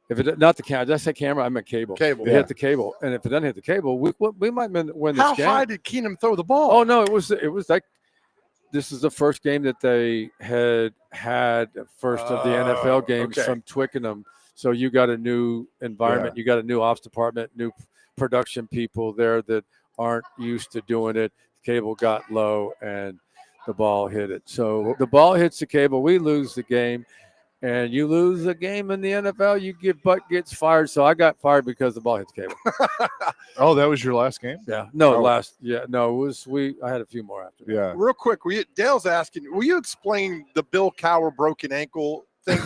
If it not the camera, did I say camera? I meant cable. Cable. It hit the cable. And if it doesn't hit the cable, we might win this How game. high did Keenum throw the ball? Oh, no, it was like, this is the first game that they had first of the NFL games from Twickenham. So you got a new environment. You got a new ops department, new production people there that aren't used to doing it. The cable got low and the ball hit it. So the ball hits the cable. We lose the game. And you lose the game in the NFL, butt gets fired. So I got fired because the ball hit the cable. Oh, that was your last game? Yeah. No, it was I had a few more after that. Yeah. Real quick, Dale's asking, will you explain the Bill Cowher broken ankle thing?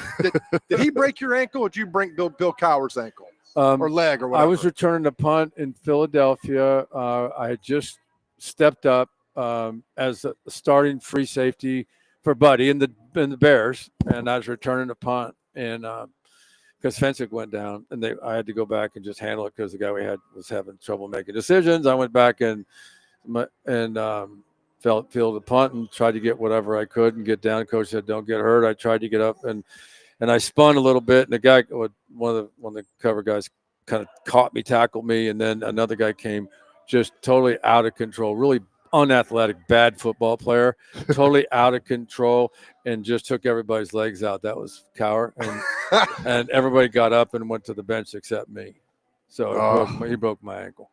Did he break your ankle, or did you break Bill Cowher's ankle or leg or whatever? I was returning a punt in Philadelphia. I had just stepped up as a starting free safety for Buddy in the Bears, and I was returning a punt, and because Fensick went down, and I had to go back and just handle it because the guy we had was having trouble making decisions. I went back and fielded the punt and tried to get whatever I could and get down. Coach said, "Don't get hurt." I tried to get up, and and I spun a little bit, and the guy, one of the cover guys, kind of caught me, tackled me, and then another guy came, just totally out of control, really unathletic, bad football player, totally out of control, and just took everybody's legs out. That was Cower, and everybody got up and went to the bench except me. So he broke my ankle.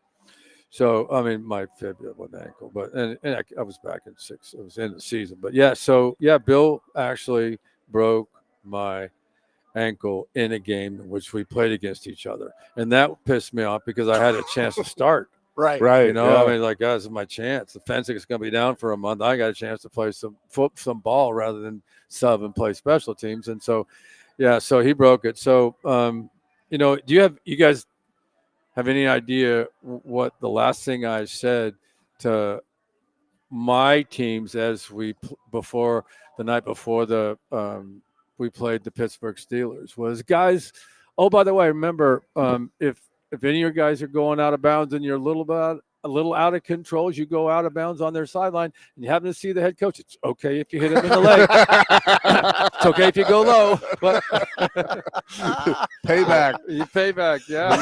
So I mean, my fibula with the ankle, but and I was back in 6. It was in the season, but yeah. So yeah, Bill actually broke my ankle in a game in which we played against each other, and that pissed me off because I had a chance to start. Right. You know, I mean, like, guys, this is my chance. The fencing is going to be down for a month. I got a chance to play some ball rather than sub and play special teams. And so, yeah, so he broke it. So, you know, do you guys have any idea what the last thing I said to my teams as before the night before we played the Pittsburgh Steelers was, guys, oh, by the way, remember, if any of your guys are going out of bounds and you're a little out of control, as you go out of bounds on their sideline and you happen to see the head coach, it's okay if you hit him in the leg. It's okay if you go low, but Payback. Payback, yeah.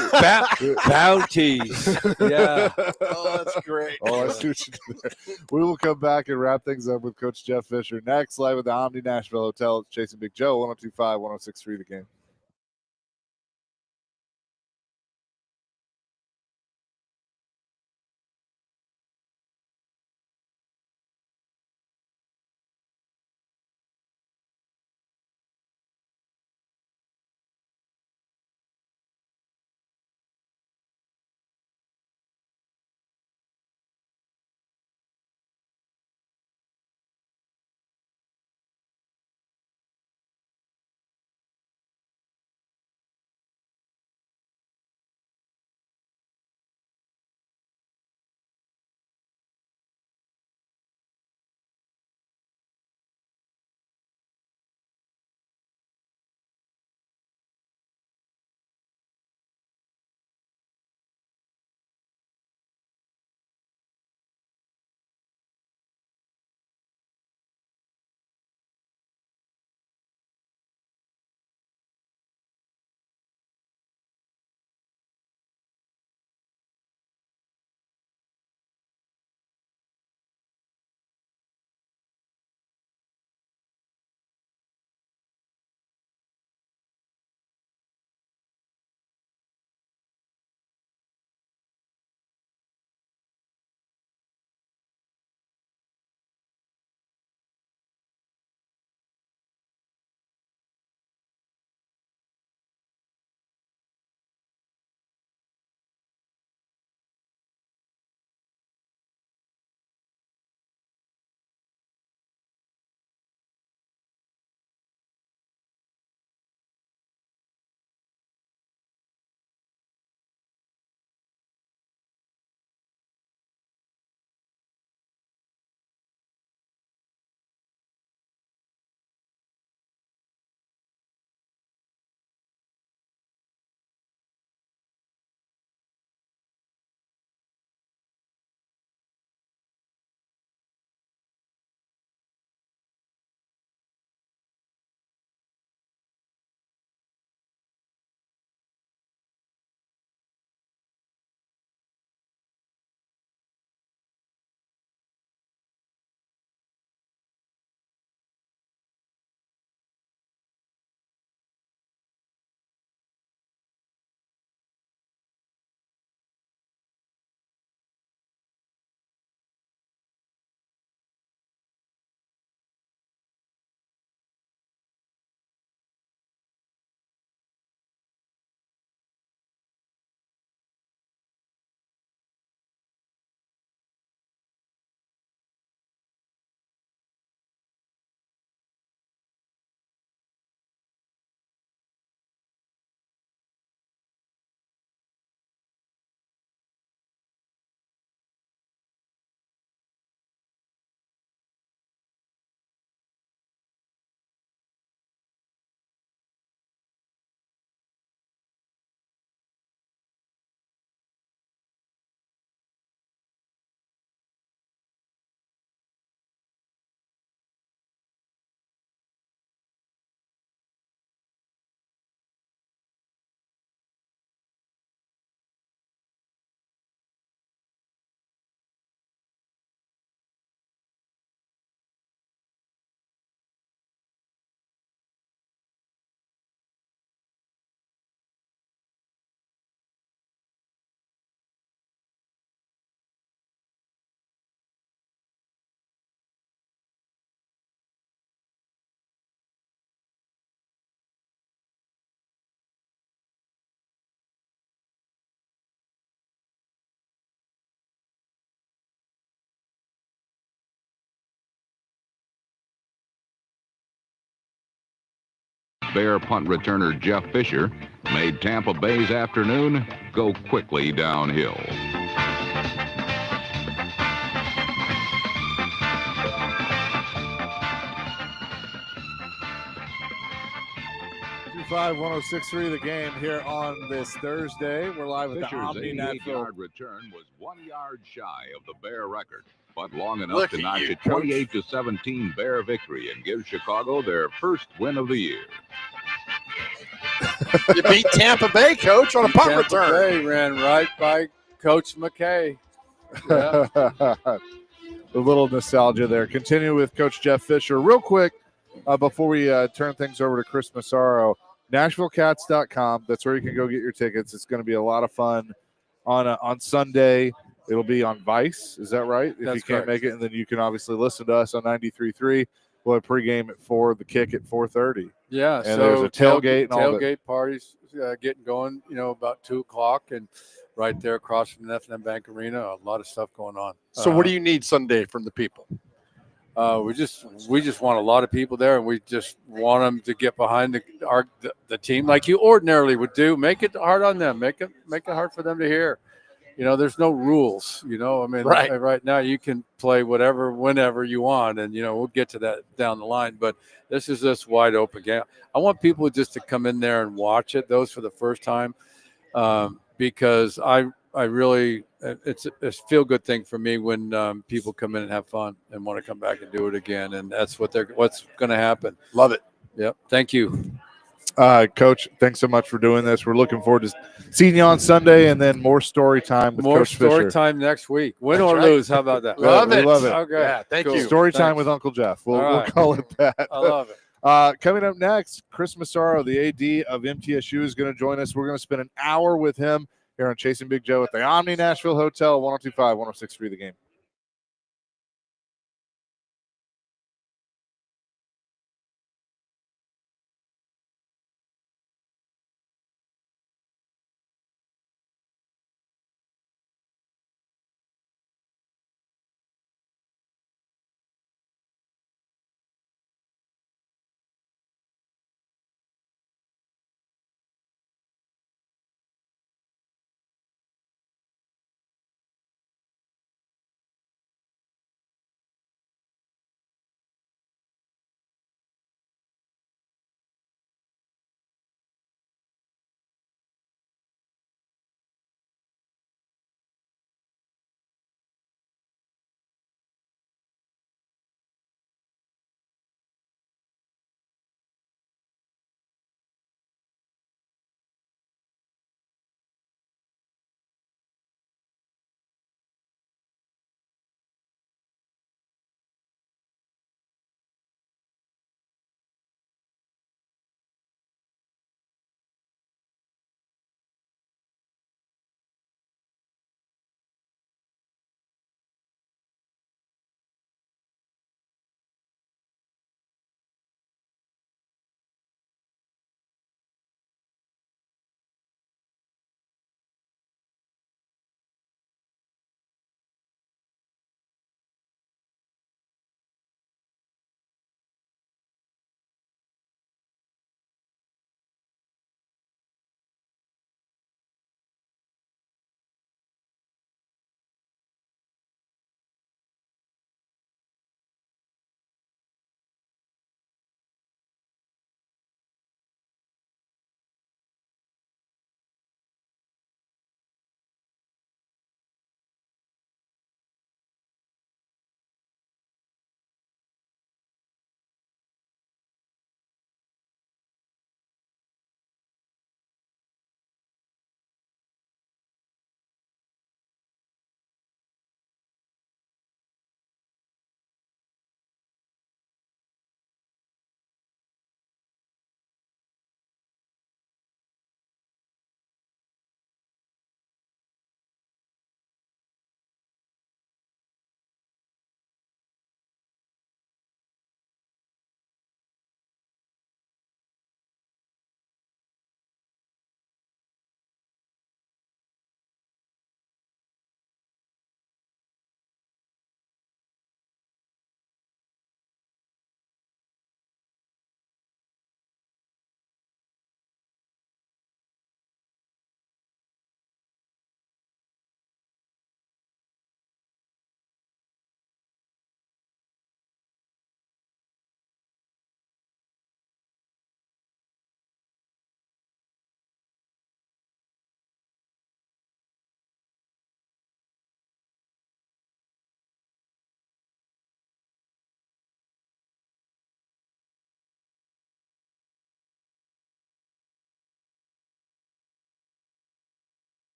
Bounties. Yeah. Oh, that's great. Oh, I see what you did there. We will come back and wrap things up with Coach Jeff Fisher next, live at the Omni Nashville Hotel. It's Chasing Big Joe, 102.5, 106.3 The Game. Bear punt returner Jeff Fisher made Tampa Bay's afternoon go quickly downhill. Five 106.3 the game here on this Thursday. We're live with the Fisher's Omni 88-yard return was 1 yard shy of the Bear record, but long enough Look to at notch you, a 28-17 Bear victory and give Chicago their first win of the year. You beat Tampa Bay, Coach, on a punt Tampa return. Bay ran right by Coach McKay. Yeah. A little nostalgia there. Continue with Coach Jeff Fisher. Real quick, before we turn things over to Chris Massaro, NashvilleCats.com. That's where you can go get your tickets. It's going to be a lot of fun on Sunday. It'll be on Vice. Is that right? If That's you can't correct. make it, and then you can obviously listen to us on 93.3. We'll have pregame at 4, the kick at 4:30. Yeah, And so there's a tailgate and all that. tailgate parties getting going, about 2:00, and right there across from the F&M Bank Arena, a lot of stuff going on. So what do you need Sunday from the people? We just want a lot of people there, and we just want them to get behind the team like you ordinarily would do. Make it hard on them. Make it hard for them to hear. There's no rules. I mean, right now you can play whatever, whenever you want, and we'll get to that down the line. But this is just wide open game. I want people just to come in there and watch it. Those for the first time, because I really it's a feel good thing for me when people come in and have fun and want to come back and do it again, and that's what's going to happen. Love it. Yep. Thank you. Coach, thanks so much for doing this. We're looking forward to seeing you on Sunday, and then more story time with More Coach story Fisher. time next week. Win That's or right. lose. How about that? Love we it. love it. Okay. Yeah, thank Cool. you. Story time Thanks. with Uncle Jeff. We'll All right. call it that. I love it. Coming up next, Chris Massaro, the AD of MTSU, is going to join us. We're going to spend an hour with him here on Chasing Big Joe at the Omni Nashville Hotel, 102.5, 106.3 the game.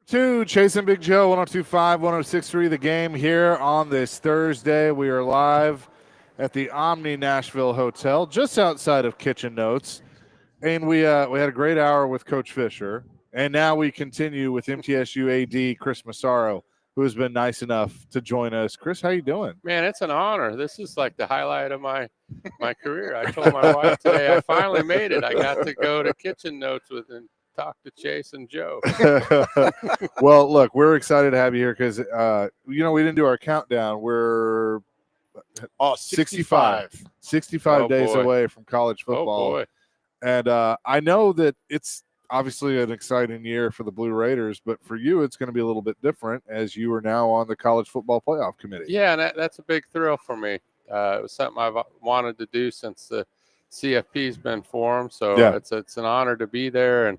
To Chasing Big Joe, 1025, 1063, the game here on this Thursday. We are live at the Omni Nashville Hotel, just outside of Kitchen Notes. And we had a great hour with Coach Fisher. And now we continue with MTSU AD Chris Massaro, who has been nice enough to join us. Chris, how you doing? Man, it's an honor. This is like the highlight of my career. I told my wife today I finally made it. I got to go to Kitchen Notes with and talk to Chase and Joe. Well, look, we're excited to have you here because, we didn't do our countdown. We're 65 Oh, days boy. away from college Oh football. boy. And I know that it's obviously an exciting year for the Blue Raiders, but for you, it's going to be a little bit different as you are now on the College Football Playoff Committee. Yeah, and that's a big thrill for me. It was something I've wanted to do since the CFP's been formed. So Yeah. it's an honor to be there. And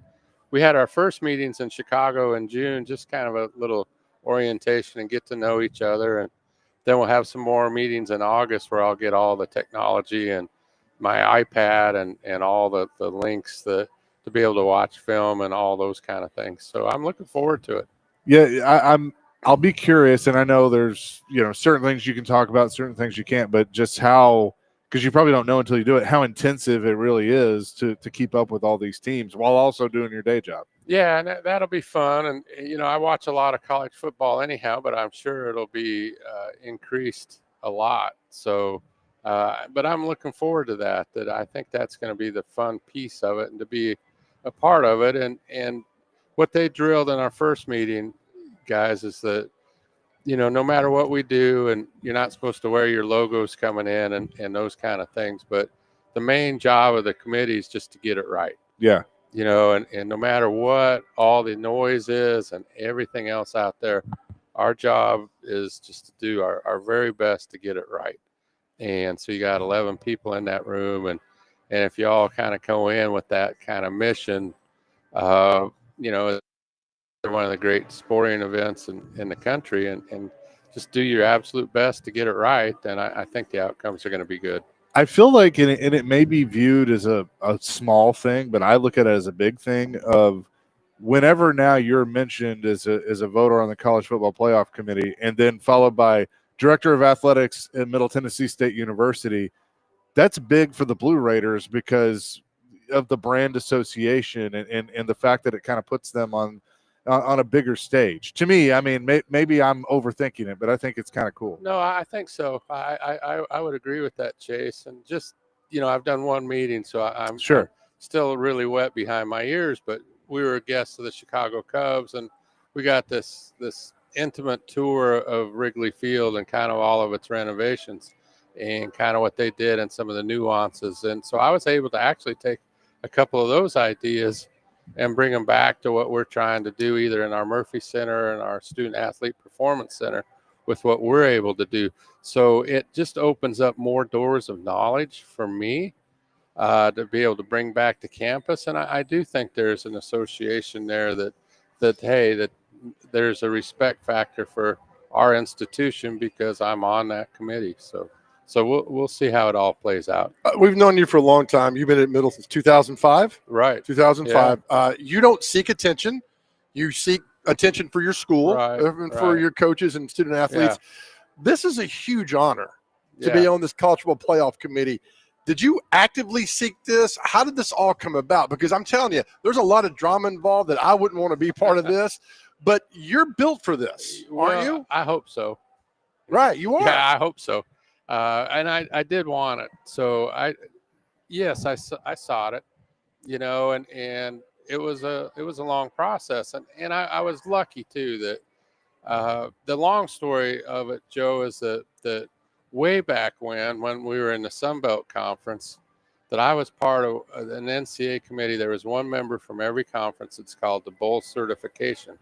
we had our first meetings in Chicago in June, just kind of a little orientation and get to know each other. And then we'll have some more meetings in August where I'll get all the technology and my iPad and all the links to be able to watch film and all those kind of things. So I'm looking forward to it. Yeah, I'll be curious, and I know there's certain things you can talk about, certain things you can't, but just how, because you probably don't know until you do it, how intensive it really is to keep up with all these teams while also doing your day job. Yeah, and that'll be fun. And, I watch a lot of college football anyhow, but I'm sure it'll be increased a lot. So, but I'm looking forward to that I think that's going to be the fun piece of it and to be a part of it. And what they drilled in our first meeting, guys, is that, no matter what we do, and you're not supposed to wear your logos coming in and those kind of things, but the main job of the committee is just to get it right. Yeah. And no matter what all the noise is and everything else out there, our job is just to do our very best to get it right. And so you got 11 people in that room. And if you all kind of go in with that kind of mission, they're one of the great sporting events in the country and just do your absolute best to get it right, then I think the outcomes are going to be good. I feel like, and it may be viewed as a small thing, but I look at it as a big thing of whenever now you're mentioned as a voter on the College Football Playoff Committee and then followed by Director of Athletics at Middle Tennessee State University, that's big for the Blue Raiders because of the brand association and the fact that it kind of puts them on a bigger stage. To me, I mean, maybe I'm overthinking it, but I think it's kind of cool. No, I think so. I would agree with that, Chase. And just, I've done one meeting, so I'm Sure. still really wet behind my ears, but we were guests of the Chicago Cubs, and we got this intimate tour of Wrigley Field and kind of all of its renovations and kind of what they did and some of the nuances. And so I was able to actually take a couple of those ideas and bring them back to what we're trying to do either in our Murphy Center and our Student Athlete Performance Center with what we're able to do. So it just opens up more doors of knowledge for me to be able to bring back to campus. And I do think there's an association there that there's a respect factor for our institution because I'm on that committee. So we'll see how it all plays out. We've known you for a long time. You've been at Middle since 2005. Right. 2005. Yeah. You don't seek attention. You seek attention for your school and for your coaches and student athletes. Yeah. This is a huge honor to be on this College Football Playoff Committee. Did you actively seek this? How did this all come about? Because I'm telling you, there's a lot of drama involved that I wouldn't want to be part of this, but you're built for this, aren't you? I hope so. Right, you are. Yeah, I hope so. And I did want it. So I sought it, and it was a long process. And I was lucky too that the long story of it, Joe, is that way back when we were in the Sun Belt Conference, that I was part of an NCAA committee. There was one member from every conference. It's called the Bowl Certification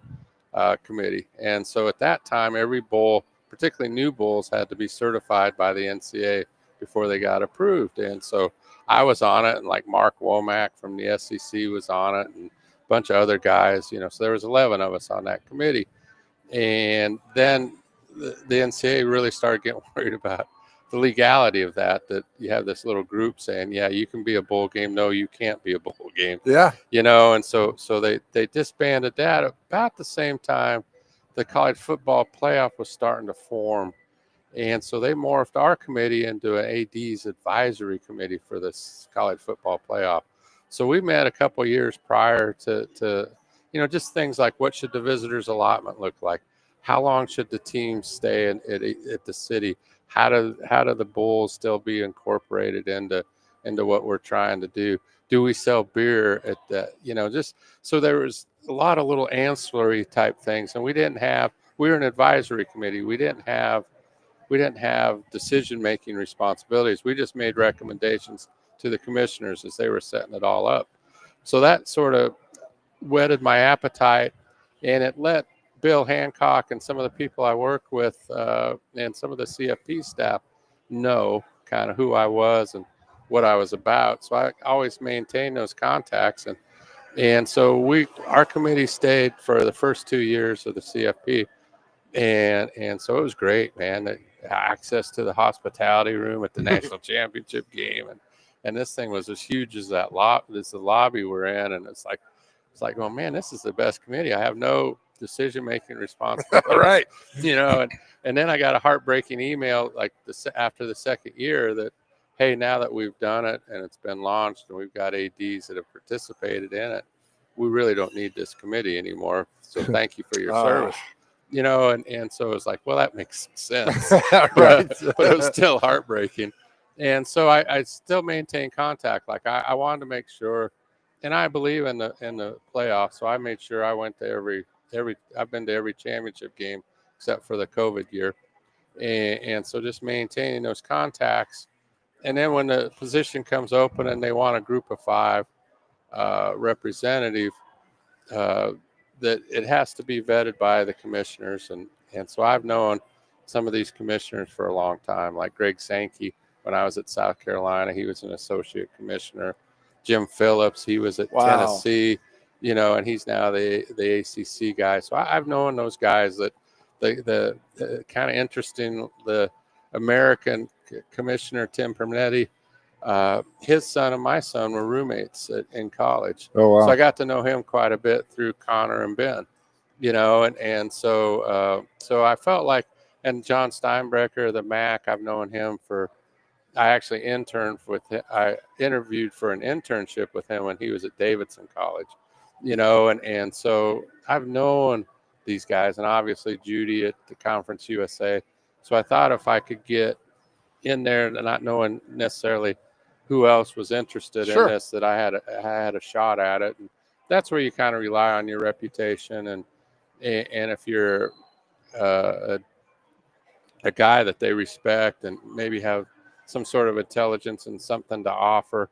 Committee. And so at that time, every bowl, particularly new bowls, had to be certified by the NCAA before they got approved. And so I was on it, and like Mark Womack from the SEC was on it, and a bunch of other guys, so there was 11 of us on that committee. And then the NCAA really started getting worried about legality of that you have this little group saying, yeah, you can be a bowl game. No, you can't be a bowl game. Yeah. And so they disbanded that about the same time the college football playoff was starting to form. And so they morphed our committee into an AD's advisory committee for this college football playoff. So we met a couple years prior to just things like, what should the visitors allotment look like? How long should the team stay at the city? How do the Bulls still be incorporated into what we're trying to do? Do we sell beer at that? Just so there was a lot of little ancillary type things, and we were an advisory committee. We didn't have decision-making responsibilities. We just made recommendations to the commissioners as they were setting it all up. So that sort of whetted my appetite, and it let Bill Hancock and some of the people I work with and some of the CFP staff know kind of who I was and what I was about. So I always maintained those contacts. And so our committee stayed for the first 2 years of the CFP. And so it was great, man. The access to the hospitality room at the national championship game, and this thing was as huge as the lobby we're in, and it's like, oh man, this is the best committee. I have no decision making responsibility, Right. And then I got a heartbreaking email after the second year that, hey, now that we've done it and it's been launched and we've got ADs that have participated in it, we really don't need this committee anymore. So thank you for your service. And so it was like, well, that makes sense. Right. But it was still heartbreaking. And so I still maintain contact. Like I wanted to make sure, and I believe in the playoffs. So I made sure I went to I've been to every championship game except for the COVID year. And so just maintaining those contacts. And then when the position comes open and they want a group of 5 representative, that it has to be vetted by the commissioners. And so I've known some of these commissioners for a long time, like Greg Sankey. When I was at South Carolina, he was an associate commissioner. Jim Phillips, he was at Tennessee, and he's now the ACC guy. So I've known those guys that the kind of interesting, the American commissioner, Tim Pernetti, his son and my son were roommates in college. Oh, wow. So I got to know him quite a bit through Connor and Ben, and so I felt like, and John Steinbrecher, the MAC, I've known him I actually interned with him. I interviewed for an internship with him when he was at Davidson College, and so I've known these guys, and obviously Judy at the Conference USA. So I thought if I could get in there, not knowing necessarily who else was interested in this, that I had a shot at it. And that's where you kind of rely on your reputation, and if you're a guy that they respect and maybe have some sort of intelligence and something to offer,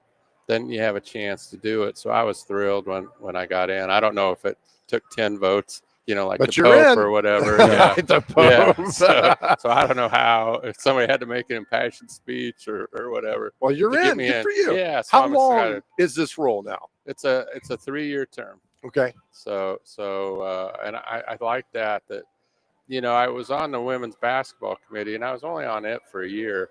then you have a chance to do it. So I was thrilled when I got in. I don't know if it took 10 votes, like but the you're Pope in. or whatever. Yeah. The Pope. Yeah. So I don't know how, if somebody had to make an impassioned speech or whatever. Well, you're in. Good for you. Yeah. So How I'm long excited. is this role now? It's a 3-year term. Okay. So and I like that I was on the women's basketball committee, and I was only on it for a year,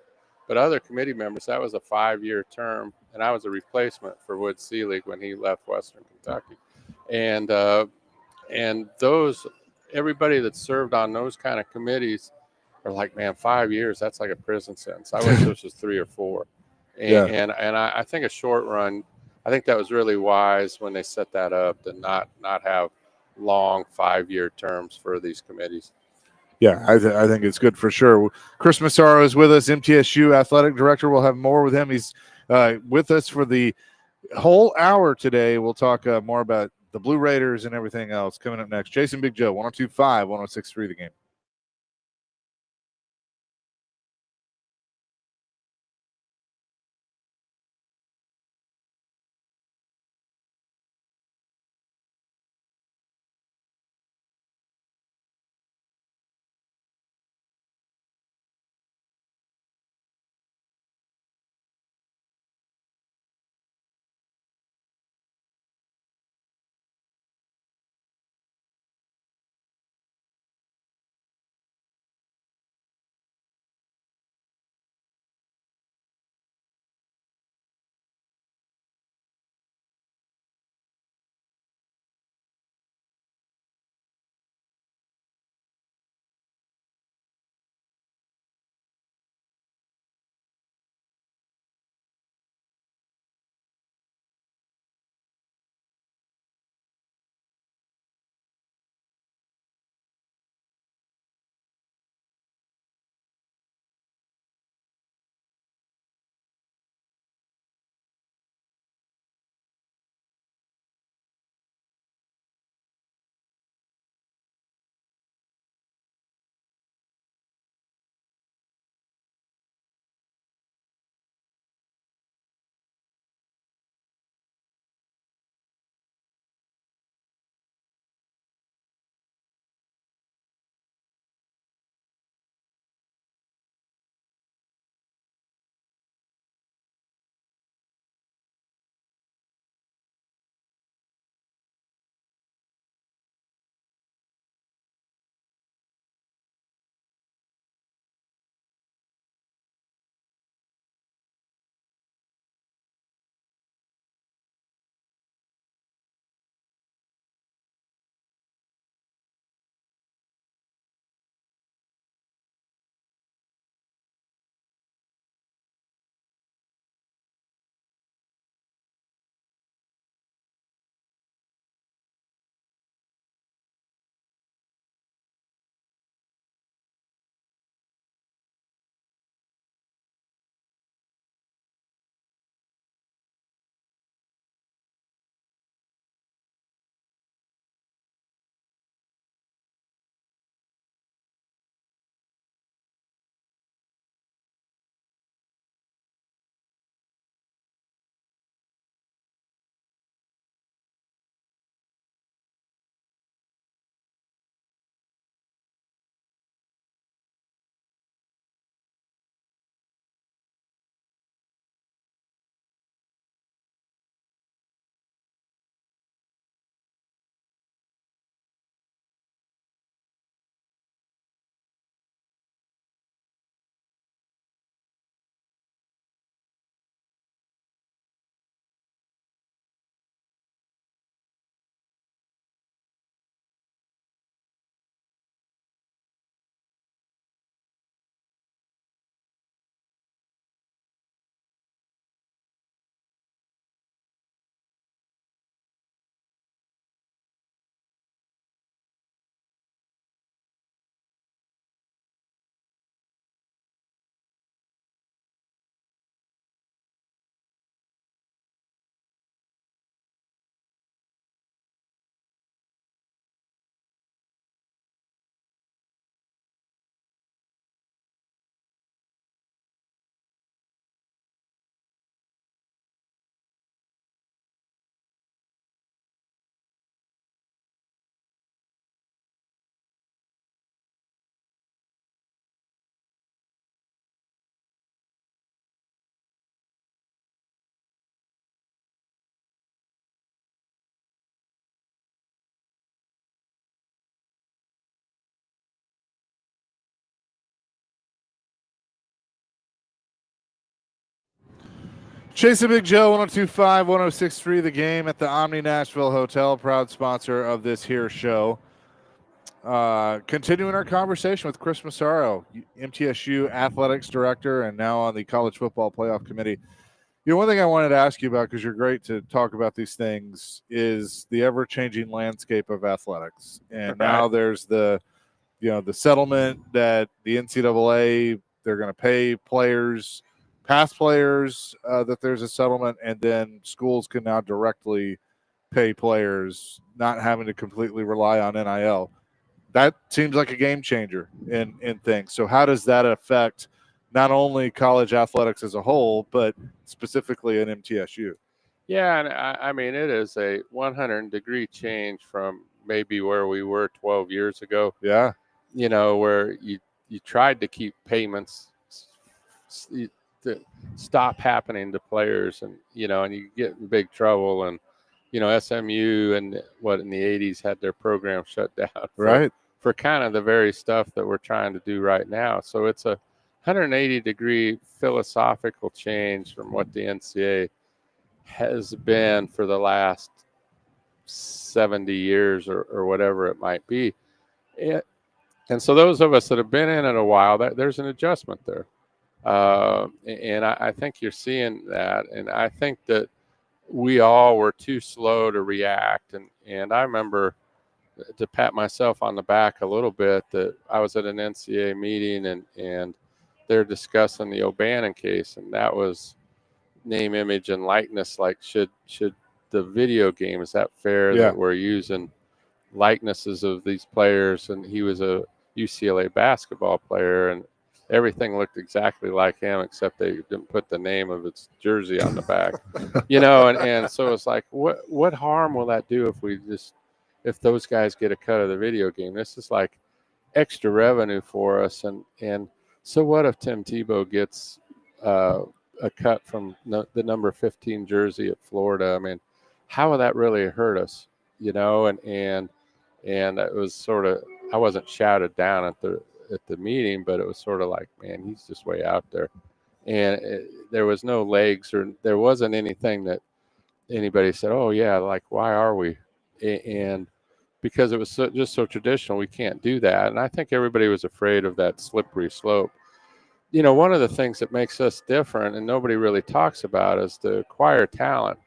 but other committee members, that was a 5-year term, and I was a replacement for Wood Seelig when he left Western Kentucky. And everybody that served on those kind of committees are like, man, 5 years, that's like a prison sentence. I wish this was 3 or 4. And I think a short run, I think that was really wise when they set that up, to not have long 5-year terms for these committees. Yeah, I think it's good for sure. Chris Massaro is with us, MTSU athletic director. We'll have more with him. He's with us for the whole hour today. We'll talk more about the Blue Raiders and everything else coming up next. Jason Big Joe, 102.5, 106.3 The Game. Chase and Big Joe, 102.5, 106.3, The Game at the Omni Nashville Hotel, proud sponsor of this here show. Continuing our conversation with Chris Massaro, MTSU Athletics Director, and now on the College Football Playoff Committee. You know, one thing I wanted to ask you about, because you're great to talk about these things, is the ever-changing landscape of athletics. And now there's the settlement that the NCAA, they're going to pay players, past players, that there's a settlement, and then schools can now directly pay players, not having to completely rely on NIL. That seems like a game changer in things. So how does that affect not only college athletics as a whole, but specifically in MTSU? Yeah, and I mean, it is a 100-degree change from maybe where we were 12 years ago. Yeah. You know, where you tried to keep payments to stop happening to players, and and you get in big trouble. And SMU and in the 80s had their program shut down for kind of the very stuff that we're trying to do right now. So it's a 180-degree philosophical change from what the NCAA has been for the last 70 years or whatever it might be. And so those of us that have been in it a while, there's an adjustment there. And I think you're seeing that. And I think that we all were too slow to react. And I remember, to pat myself on the back a little bit, that I was at an NCAA meeting and they're discussing the O'Bannon case. And that was name, image, and likeness. Like, should the video game, is that fair that we're using likenesses of these players? And he was a UCLA basketball player, and everything looked exactly like him, except they didn't put the name of his jersey on the back. And so it's like, what harm will that do if those guys get a cut of the video game? This is like extra revenue for us. And so what if Tim Tebow gets a cut from the number 15 jersey at Florida? I mean, how will that really hurt us? And it was sort of, I wasn't shouted down at the meeting, but it was sort of like, man, he's just way out there. And there was no legs, or there wasn't anything that anybody said, oh yeah, like, why are we? And because it was just so traditional, we can't do that. And I think everybody was afraid of that slippery slope. One of the things that makes us different, and nobody really talks about, is to acquire talent.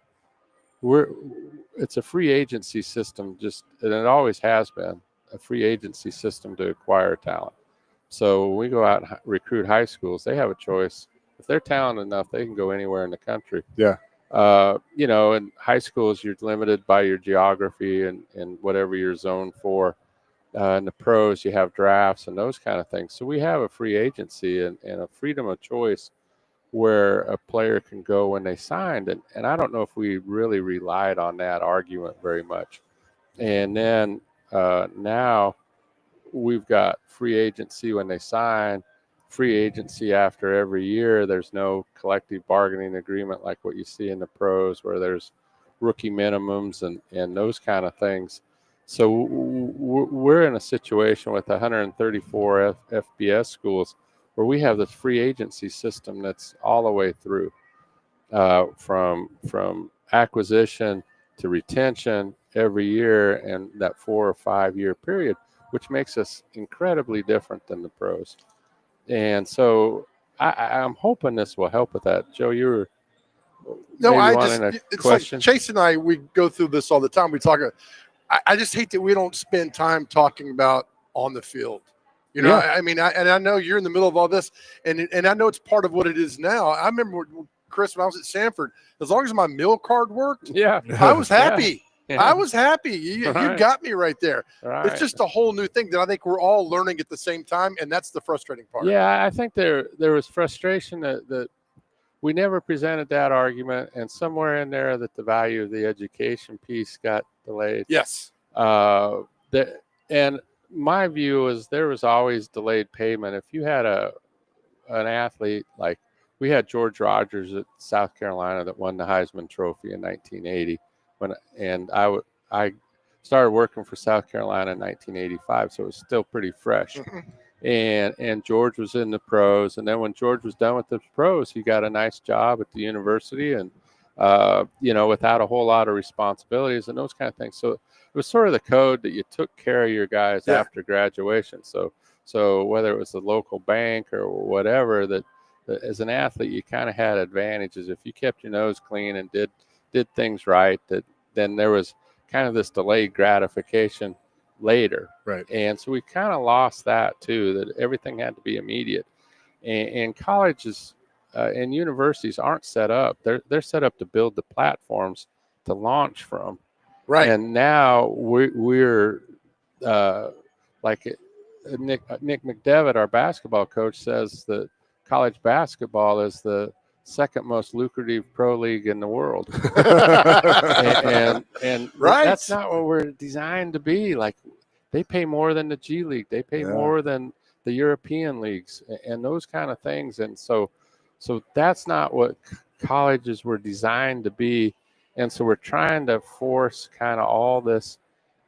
It's a free agency system, and it always has been a free agency system to acquire talent. So when we go out and recruit high schools, they have a choice. If they're talented enough, they can go anywhere in the country. Yeah. In high schools, you're limited by your geography and whatever you're zoned for. In the pros, you have drafts and those kind of things. So we have a free agency and a freedom of choice where a player can go when they signed. And I don't know if we really relied on that argument very much. And then now we've got free agency when they sign, free agency after every year. There's no collective bargaining agreement like what you see in the pros, where there's rookie minimums and those kind of things. So we're in a situation with 134 FBS schools where we have this free agency system that's all the way through, from acquisition to retention every year, and that 4 or 5 year period, which makes us incredibly different than the pros. And so I'm hoping this will help with that. Joe, you were it's question? Like Chase and I, we go through this all the time. We talk. I just hate that we don't spend time talking about on the field. I mean, I know you're in the middle of all this, and I know it's part of what it is now. I remember, Chris, when I was at Sanford, as long as my meal card worked, I was happy. Yeah. I was happy. You got me right there. Right. It's just a whole new thing that I think we're all learning at the same time, and that's the frustrating part. Yeah, I think there was frustration that we never presented that argument, and somewhere in there that the value of the education piece got delayed. Yes. And my view is there was always delayed payment. If you had an athlete, like we had George Rogers at South Carolina that won the Heisman Trophy in 1980, I started working for South Carolina in 1985, so it was still pretty fresh. and George was in the pros. And then when George was done with the pros, he got a nice job at the university, and without a whole lot of responsibilities and those kind of things. So it was sort of the code that you took care of your guys after graduation. So whether it was the local bank or whatever, that as an athlete, you kind of had advantages. If you kept your nose clean and did things right, then there was kind of this delayed gratification later. Right. And so we kind of lost that too, that everything had to be immediate. And colleges and universities aren't set up. They're set up to build the platforms to launch from. Right. And now we're like Nick McDevitt, our basketball coach, says that college basketball is the second most lucrative pro league in the world. and Right. That's not what we're designed to be. Like, they pay more than the G League. They pay more than the European leagues and those kind of things. And so that's not what colleges were designed to be. And so we're trying to force kind of all this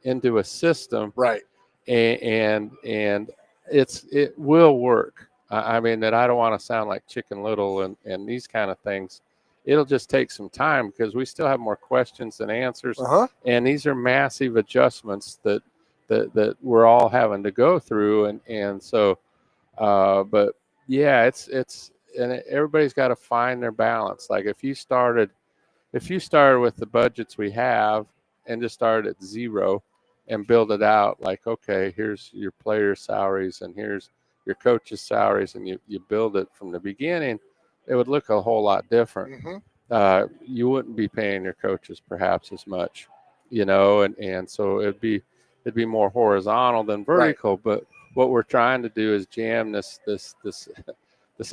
into a system. Right. And it will work. I mean, that I don't want to sound like Chicken Little and these kind of things. It'll just take some time because we still have more questions than answers. And these are massive adjustments that we're all having to go through. And so, but yeah, it's and everybody's got to find their balance. Like if you started with the budgets we have and just started at zero and build it out, like, okay, here's your players' salaries and here's your coaches' salaries, and you build it from the beginning, it would look a whole lot different. You wouldn't be paying your coaches perhaps as much, and so it'd be more horizontal than vertical. Right. But what we're trying to do is jam this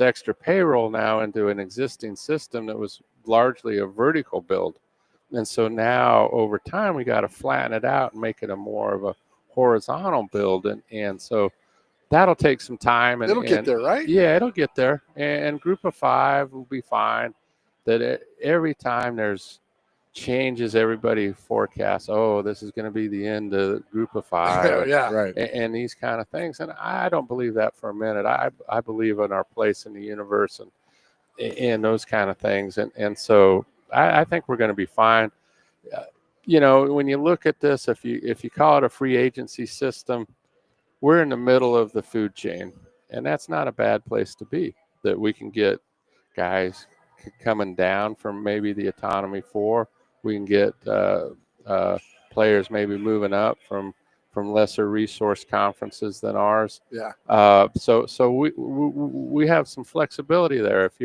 extra payroll now into an existing system that was largely a vertical build. And so now over time, we got to flatten it out and make it a more of a horizontal build. And so that'll take some time. And it'll get there, right? Yeah, it'll get there. And Group of Five will be fine. That every time there's changes, everybody forecasts, oh, this is going to be the end of Group of Five. Yeah, right. And these kind of things. And I don't believe that for a minute. I believe in our place in the universe and those kind of things. And so I think we're going to be fine. When you look at this, if you call it a free agency system, we're in the middle of the food chain, and that's not a bad place to be. That we can get guys coming down from maybe the Autonomy 4. We can get players maybe moving up from lesser resource conferences than ours. Yeah. So we have some flexibility there. If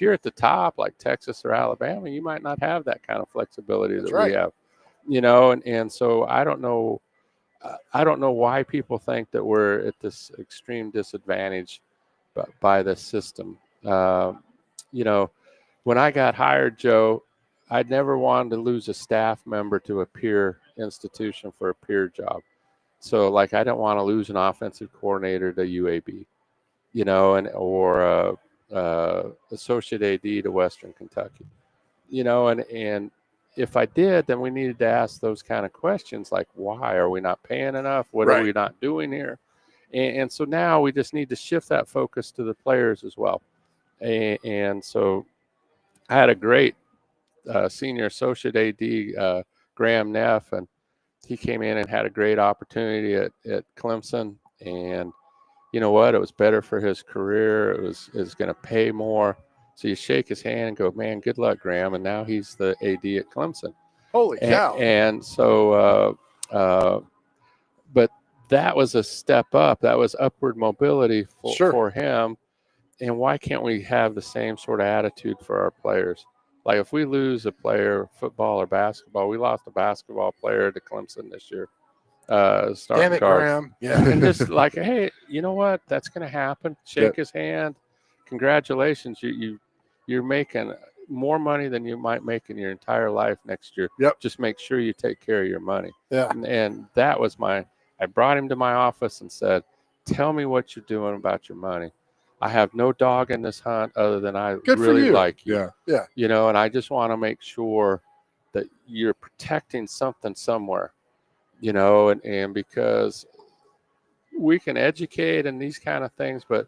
you're at the top, like Texas or Alabama, you might not have that kind of flexibility that we have, and so I don't know why people think that we're at this extreme disadvantage by this system. When I got hired, Joe, I'd never wanted to lose a staff member to a peer institution for a peer job. So like, I don't want to lose an offensive coordinator to UAB, or associate AD to Western Kentucky, and if I did, then we needed to ask those kind of questions, like, why are we not paying enough? What are we not doing here? And so now we just need to shift that focus to the players as well. And so I had a great senior associate AD, Graham Neff, and he came in and had a great opportunity at Clemson. And you know what? It was better for his career. It was going to pay more. So you shake his hand and go, man, good luck, Graham. And now he's the AD at Clemson. Holy cow. And so, but that was a step up. That was upward mobility for him. And why can't we have the same sort of attitude for our players? Like if we lose a player, football or basketball, we lost a basketball player to Clemson this year. Damn it, Graham. Yeah. And just like, hey, you know what? That's going to happen. Shake his hand. Congratulations. You're making more money than you might make in your entire life next year. Yep. Just make sure you take care of your money. Yeah. And that was I brought him to my office and said, tell me what you're doing about your money. I have no dog in this hunt other than I really like you. Yeah. Yeah. And I just want to make sure that you're protecting something somewhere, and because we can educate and these kind of things, but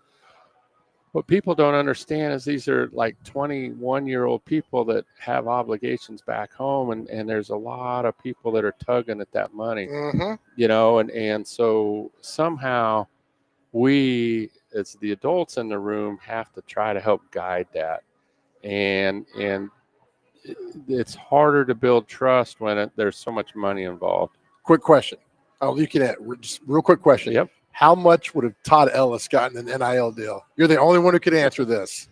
what people don't understand is these are like 21-year-old people that have obligations back home, and there's a lot of people that are tugging at that money, and so somehow we, as the adults in the room, have to try to help guide that, and it's harder to build trust when there's so much money involved. Quick question. Oh, you can add just real quick question. Yep. How much would have Todd Ellis gotten an NIL deal? You're the only one who could answer this.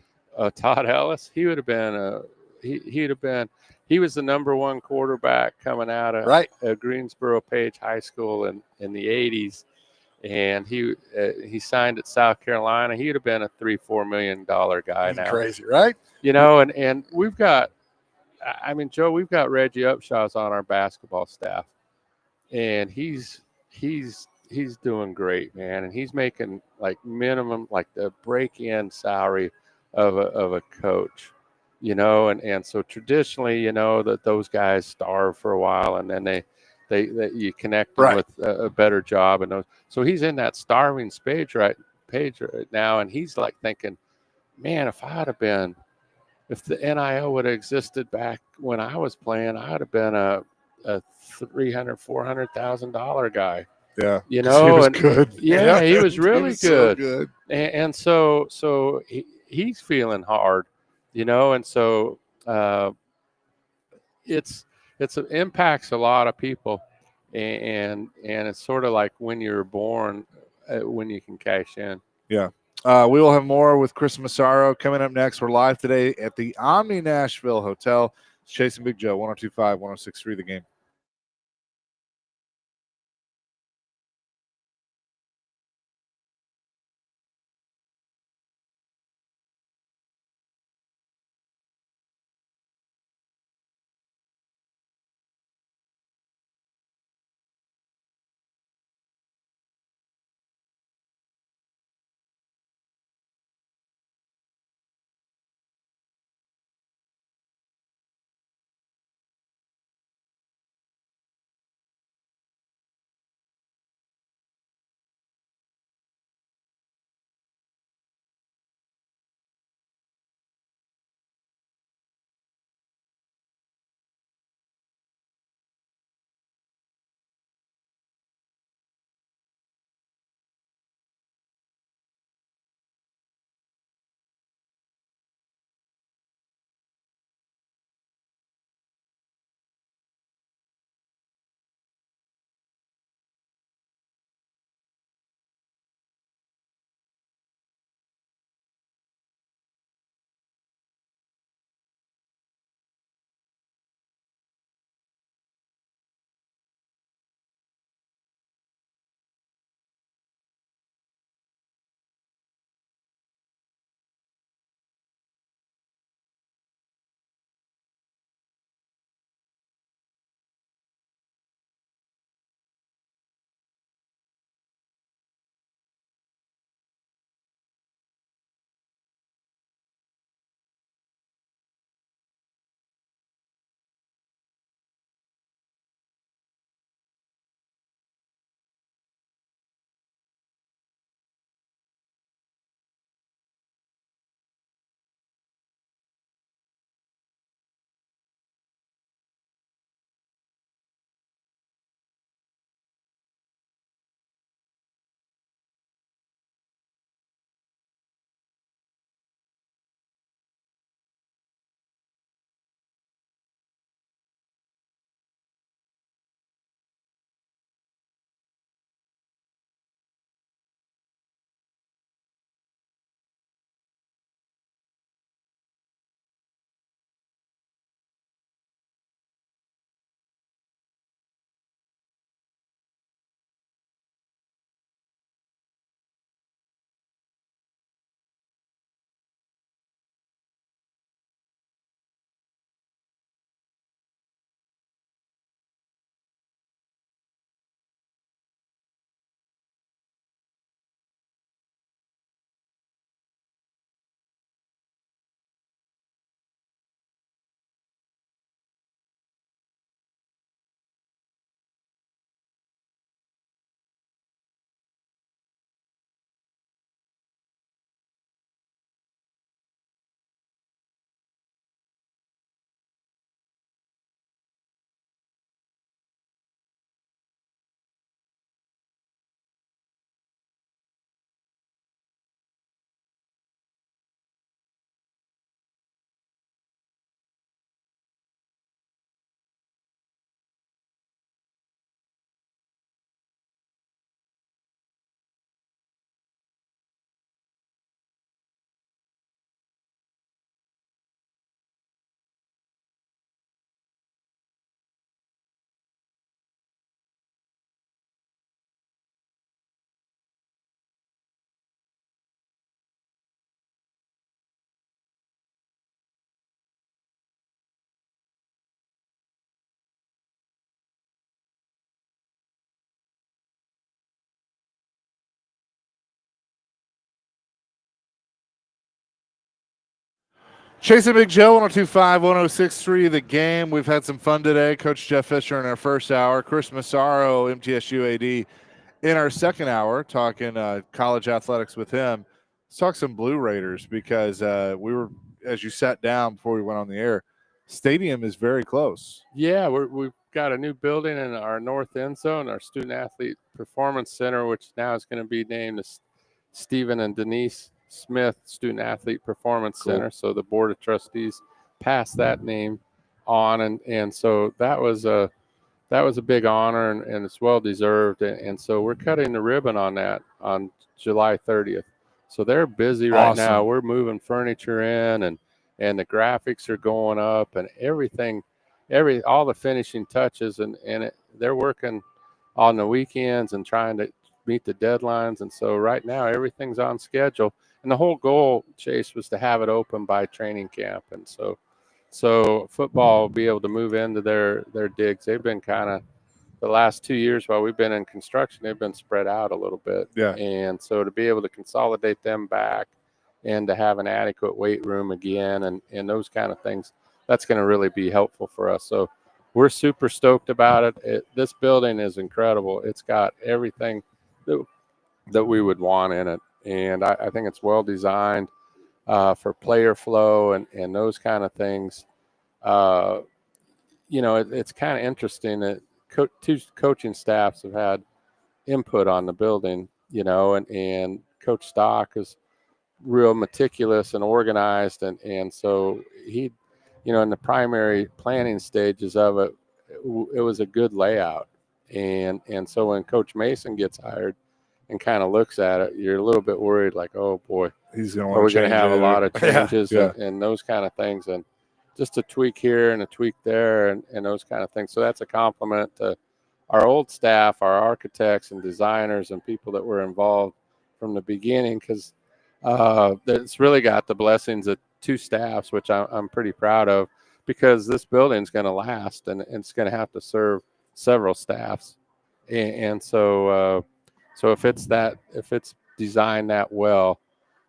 Todd Ellis, he would have been he was the number one quarterback coming out of Greensboro Page High School in the 80s, and he signed at South Carolina. He would have been a $3-4 million guy now. Crazy, right? And we've got, I mean, Joe, we've got Reggie Upshaw's on our basketball staff, and he's doing great, man, and he's making like minimum, like the break-in salary of a coach, and so traditionally, that those guys starve for a while, and then they you connect them with a better job, and those. So he's in that starving page right now, and he's like thinking, man, if the NIL would have existed back when I was playing, I'd have been a $300,000-$400,000 guy. Yeah, he was good. Yeah, he was really so good. good. And so he's feeling hard, and so it impacts a lot of people, and it's sort of like when you're born, when you can cash in. Yeah. We will have more with Chris Massaro coming up next. We're live today at the Omni Nashville Hotel. It's Chasing Big Joe, 102.5, 106.3 The Game. Chasing Big Joe, 1025, 1063, the game. We've had some fun today. Coach Jeff Fisher in our first hour, Chris Massaro, MTSU AD, in our second hour, talking college athletics with him. Let's talk some Blue Raiders because we were, as you sat down before we went on the air, stadium is very close. Yeah, we've got a new building in our north end zone, our Student Athlete Performance Center, which now is going to be named the Stephen and Denise Smith Student Athlete Performance Center. So the Board of Trustees passed that name on, and so that was a big honor, and it's well deserved. And so we're cutting the ribbon on that on July 30th. So they're busy right now. We're moving furniture in, and the graphics are going up, and everything, all the finishing touches, and they're working on the weekends and trying to meet the deadlines. And so right now everything's on schedule. And the whole goal, Chase, was to have it open by training camp. And so football will be able to move into their digs. They've been kind of, the last 2 years while we've been in construction, they've been spread out a little bit. Yeah. And so to be able to consolidate them back and to have an adequate weight room again and those kind of things, that's going to really be helpful for us. So we're super stoked about it. This building is incredible. It's got everything that we would want in it. And I think it's well designed for player flow and those kind of things. It's kind of interesting that two coaching staffs have had input on the building, and Coach Stock is real meticulous and organized. And so he, in the primary planning stages of it, it was a good layout. And so when Coach Mason gets hired and kind of looks at it, you're a little bit worried, like, oh boy, are we going to have a lot of changes and those kind of things, and just a tweak here and a tweak there and those kind of things. So that's a compliment to our old staff, our architects and designers and people that were involved from the beginning, because it's really got the blessings of two staffs, which I'm pretty proud of, because this building's going to last and it's going to have to serve several staffs. And so if it's designed that well,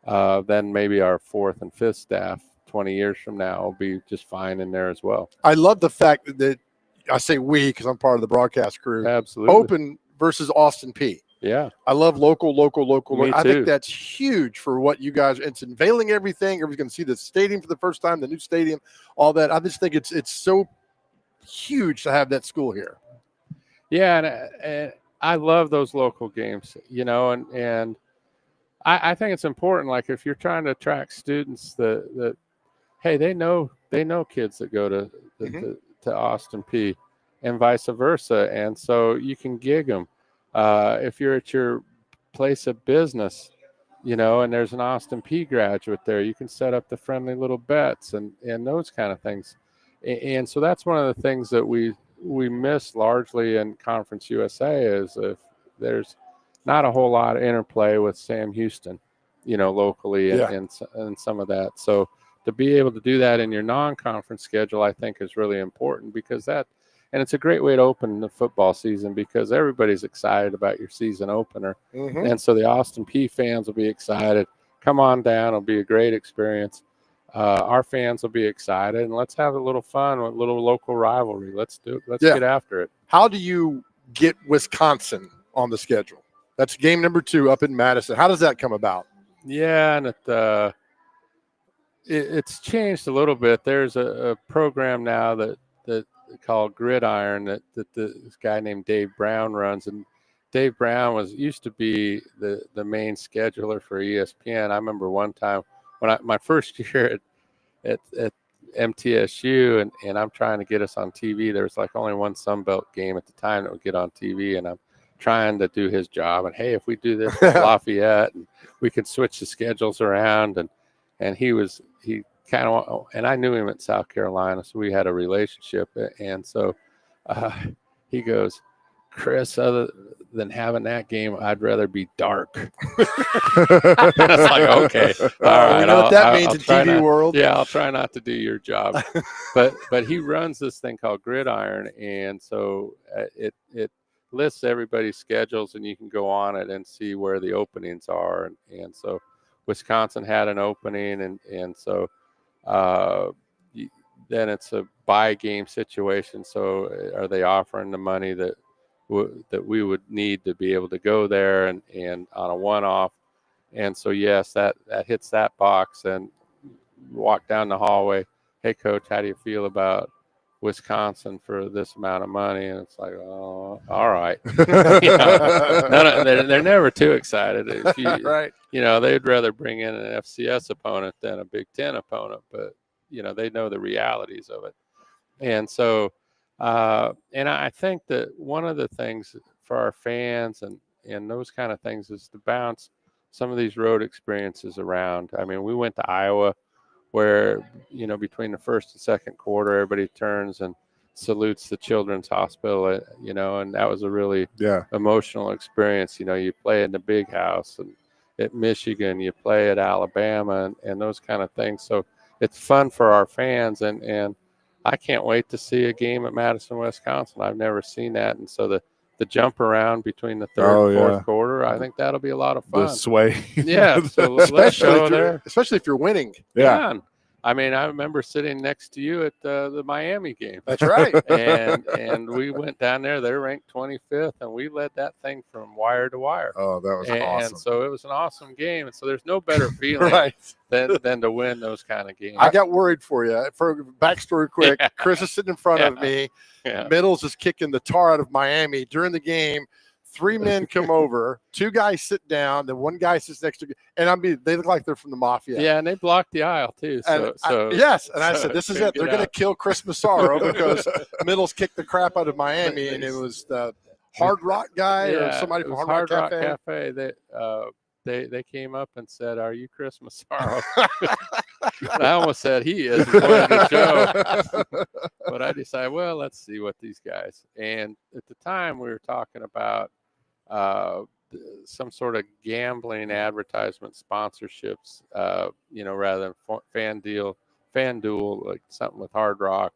then maybe our fourth and fifth staff 20 years from now will be just fine in there as well. I love the fact that I say we because I'm part of the broadcast crew. Absolutely. Open versus Austin P. Yeah. I love local. Me I too. think that's huge for what you guys, it's unveiling everything. Everybody's going to see the stadium for the first time, the new stadium, all that. I just think it's so huge to have that school here. Yeah. And I love those local games, and I think it's important. Like if you're trying to attract students that hey, they know kids that go to Austin P and vice versa. And so you can gig them. If you're at your place of business, and there's an Austin P graduate there, you can set up the friendly little bets and those kind of things. And so that's one of the things that we miss largely in Conference USA is if there's not a whole lot of interplay with Sam Houston, locally and some of that. So to be able to do that in your non-conference schedule, I think is really important because and it's a great way to open the football season because everybody's excited about your season opener. Mm-hmm. And so the Austin P fans will be excited. Come on down. It'll be a great experience. Our fans will be excited, and let's have a little fun with a little local rivalry. Let's do it. Let's get after it. How do you get Wisconsin on the schedule? That's game number 2 up in Madison. How does that come about? Yeah, and it's changed a little bit. There's a program now that called Gridiron that this guy named Dave Brown runs, and Dave Brown used to be the main scheduler for ESPN. I remember one time when my first year at MTSU, and I'm trying to get us on TV. There was like only one Sunbelt game at the time that would get on TV, and I'm trying to do his job. And hey, if we do this with Lafayette, and we could switch the schedules around, and he kind of, and I knew him at South Carolina, so we had a relationship. And so he goes, Chris, other than having that game, I'd rather be dark. I was like, okay, all right. You know what that means in TV world? Yeah, I'll try not to do your job. but he runs this thing called Gridiron, and so it lists everybody's schedules, and you can go on it and see where the openings are. And so Wisconsin had an opening, and so then it's a buy game situation. So are they offering the money that we would need to be able to go there and on a one-off? And so, yes, that hits that box, and walk down the hallway. Hey, coach, how do you feel about Wisconsin for this amount of money? And it's like, oh, all right. They're never too excited. Right. They'd rather bring in an FCS opponent than a Big Ten opponent, but they know the realities of it. And so, and I think that one of the things for our fans and those kind of things is to bounce some of these road experiences around. I mean, we went to Iowa, where between the first and second quarter, everybody turns and salutes the Children's Hospital, and that was a really emotional experience. You play in the big house, and at Michigan, you play at Alabama, and those kind of things. So it's fun for our fans, and I can't wait to see a game at Madison, Wisconsin. I've never seen that, and so the jump around between the third and fourth quarter, I think that'll be a lot of fun. The sway. Yeah, so let's show there. Especially if you're winning. Yeah. I mean, I remember sitting next to you at the Miami game. That's right. and we went down there. They're ranked 25th, and we led that thing from wire to wire. Oh, that was awesome. And so it was an awesome game. And so there's no better feeling than to win those kind of games. I got worried for you. For backstory quick, Chris is sitting in front of me. Yeah. Middles is kicking the tar out of Miami. During the game, 3 men come over, 2 guys sit down, then 1 guy sits next to, and they look like they're from the mafia. Yeah, and they blocked the aisle too. I said, this is it. They're going to kill Chris Massaro because Middles kicked the crap out of Miami, and it was the Hard Rock guy or somebody from Hard Rock Cafe. They came up and said, "Are you Chris Massaro?" I almost said he is. The show. But I decided, well, let's see what these guys. And at the time, we were talking about some sort of gambling advertisement sponsorships, rather than FanDuel, like something with Hard Rock,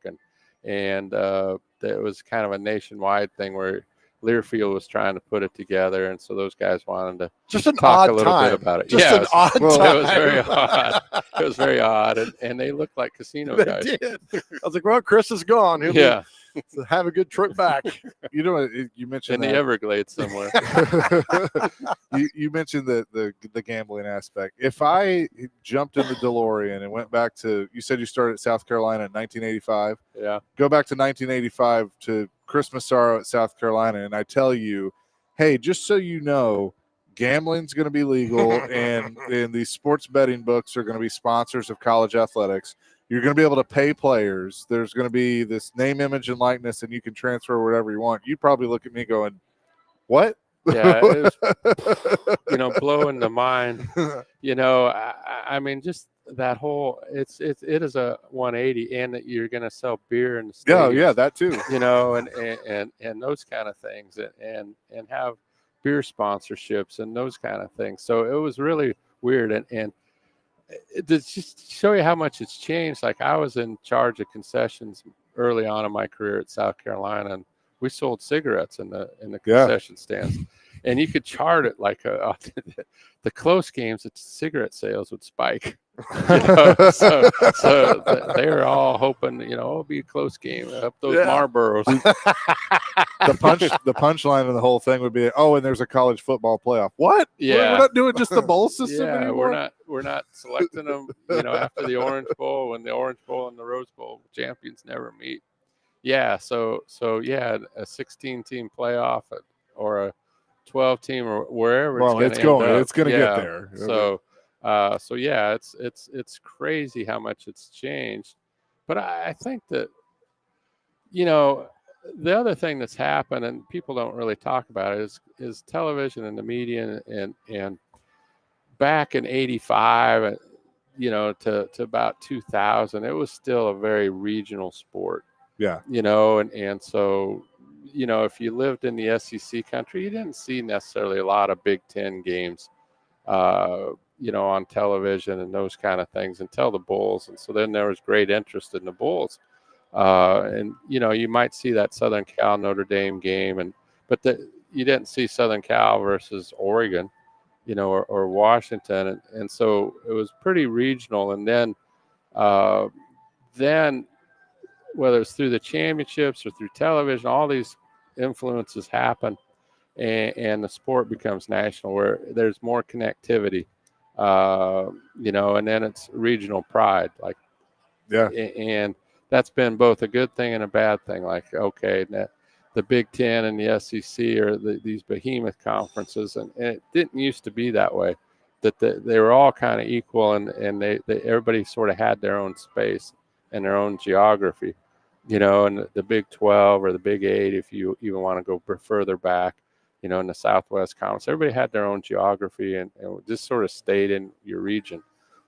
and it was kind of a nationwide thing where Learfield was trying to put it together, and so those guys wanted to just an talk odd a little time. bit about it. Just an odd time. It was very odd. It was very odd, and they looked like casino They guys. did. I was like, well, Chris is gone. So have a good trip back. You mentioned in the Everglades somewhere. you mentioned the gambling aspect. If I jumped in the DeLorean and went back to, you said you started at South Carolina in 1985. Yeah. Go back to 1985 to Chris Massaro at South Carolina, and I tell you, hey, just so you know, gambling's going to be legal, and these sports betting books are going to be sponsors of college athletics. You're going to be able to pay players. There's going to be this name, image, and likeness, and you can transfer whatever you want. You probably look at me going, what? Yeah, it was, blowing the mind. I mean, just that whole, it is a 180, and that you're going to sell beer in the stadiums, yeah, that too. And those kind of things, and have beer sponsorships and those kind of things. So it was really weird, and to just show you how much it's changed. Like, I was in charge of concessions early on in my career at South Carolina, and we sold cigarettes in the concession stands, and you could chart it like the close games. Its cigarette sales would spike. So they were all hoping, it'll be a close game. Up those Marlboros. The punchline of the whole thing would be, and there's a college football playoff. What? Yeah, we're not doing just the bowl system anymore. We're not selecting them. After the Orange Bowl, when the Orange Bowl and the Rose Bowl champions never meet. Yeah, so a 16-team playoff or a 12-team or wherever. It's going to get there. So it's crazy how much it's changed. But I think that, the other thing that's happened, and people don't really talk about it, is television and the media, and back in 85, to about 2000, it was still a very regional sport. Yeah. And so, if you lived in the SEC country, you didn't see necessarily a lot of Big Ten games, on television and those kind of things until the Bulls. And so then there was great interest in the Bulls. And you might see that Southern Cal Notre Dame game, but you didn't see Southern Cal versus Oregon, or Washington. And so it was pretty regional. And then Uh, then, whether it's through the championships or through television, all these influences happen, and the sport becomes national, where there's more connectivity. And then it's regional pride, like, Yeah. and that's been both a good thing and a bad thing. Like, okay, the Big Ten and the SEC are these behemoth conferences, and it didn't used to be that way. That they were all kind of equal, and they everybody sort of had their own space and their own geography, and the Big 12 or the Big 8, if you even want to go further back, in the Southwest Conference, everybody had their own geography and just sort of stayed in your region.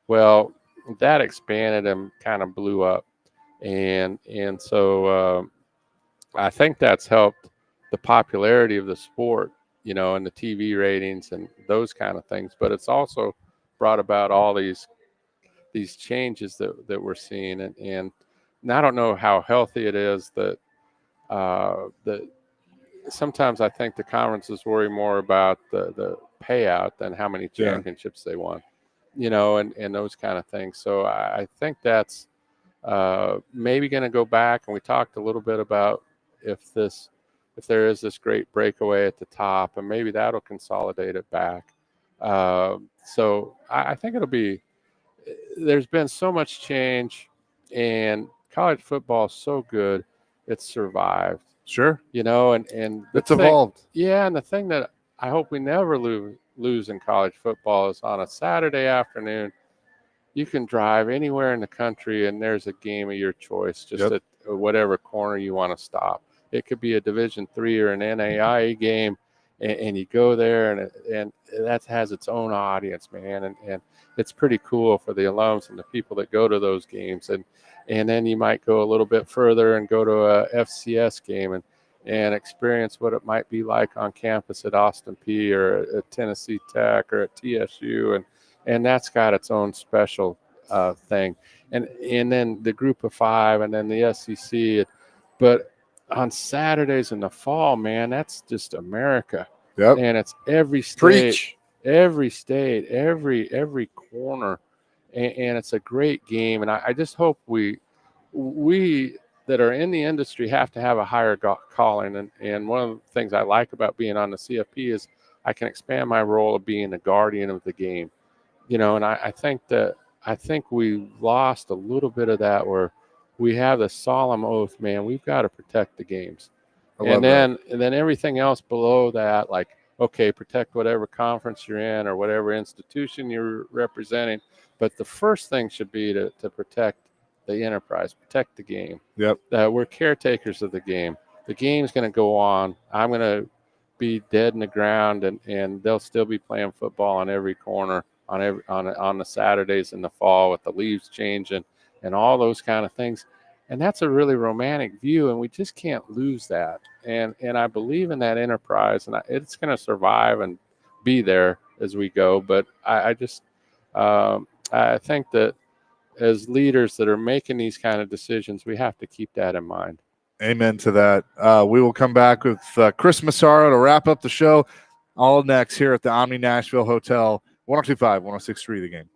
Well, that expanded and kind of blew up, and so I think that's helped the popularity of the sport, and the TV ratings and those kind of things. But it's also brought about all these changes that we're seeing, and I don't know how healthy it is that sometimes I think the conferences worry more about the payout than how many championships they won, and those kind of things. So I think that's maybe going to go back. And we talked a little bit about if there is this great breakaway at the top, and maybe that'll consolidate it back. So I think it'll be. There's been so much change, and college football is so good, it's survived. Sure. And It's evolved. Yeah, and the thing that I hope we never lose in college football is on a Saturday afternoon, you can drive anywhere in the country and there's a game of your choice, just at whatever corner you want to stop. It could be a Division III or an NAIA game, and you go there, and that has its own audience, man, and it's pretty cool for the alums and the people that go to those games, and then you might go a little bit further and go to a FCS game and experience what it might be like on campus at Austin Peay or at Tennessee Tech or at TSU, and that's got its own special thing, and then the Group of Five, and then the SEC, but on Saturdays in the fall, man, that's just America. Yep. And it's every state, Preach. every corner, and it's a great game. And I just hope we that are in the industry have to have a higher calling. And one of the things I like about being on the CFP is I can expand my role of being the guardian of the game. And I think we lost a little bit of that, where we have the solemn oath, man, we've got to protect the games. And then everything else below that, like, okay, protect whatever conference you're in or whatever institution you're representing. But the first thing should be to protect the enterprise, protect the game. Yep. We're caretakers of the game. The game's going to go on. I'm going to be dead in the ground, and they'll still be playing football on every corner on the Saturdays in the fall with the leaves changing and all those kind of things. And that's a really romantic view, and we just can't lose that. And I believe in that enterprise, and it's going to survive and be there as we go. But I think that as leaders that are making these kind of decisions, we have to keep that in mind. Amen to that. We will come back with Chris Massaro to wrap up the show. All next here at the Omni Nashville Hotel, 102.5, 106.3 The Game.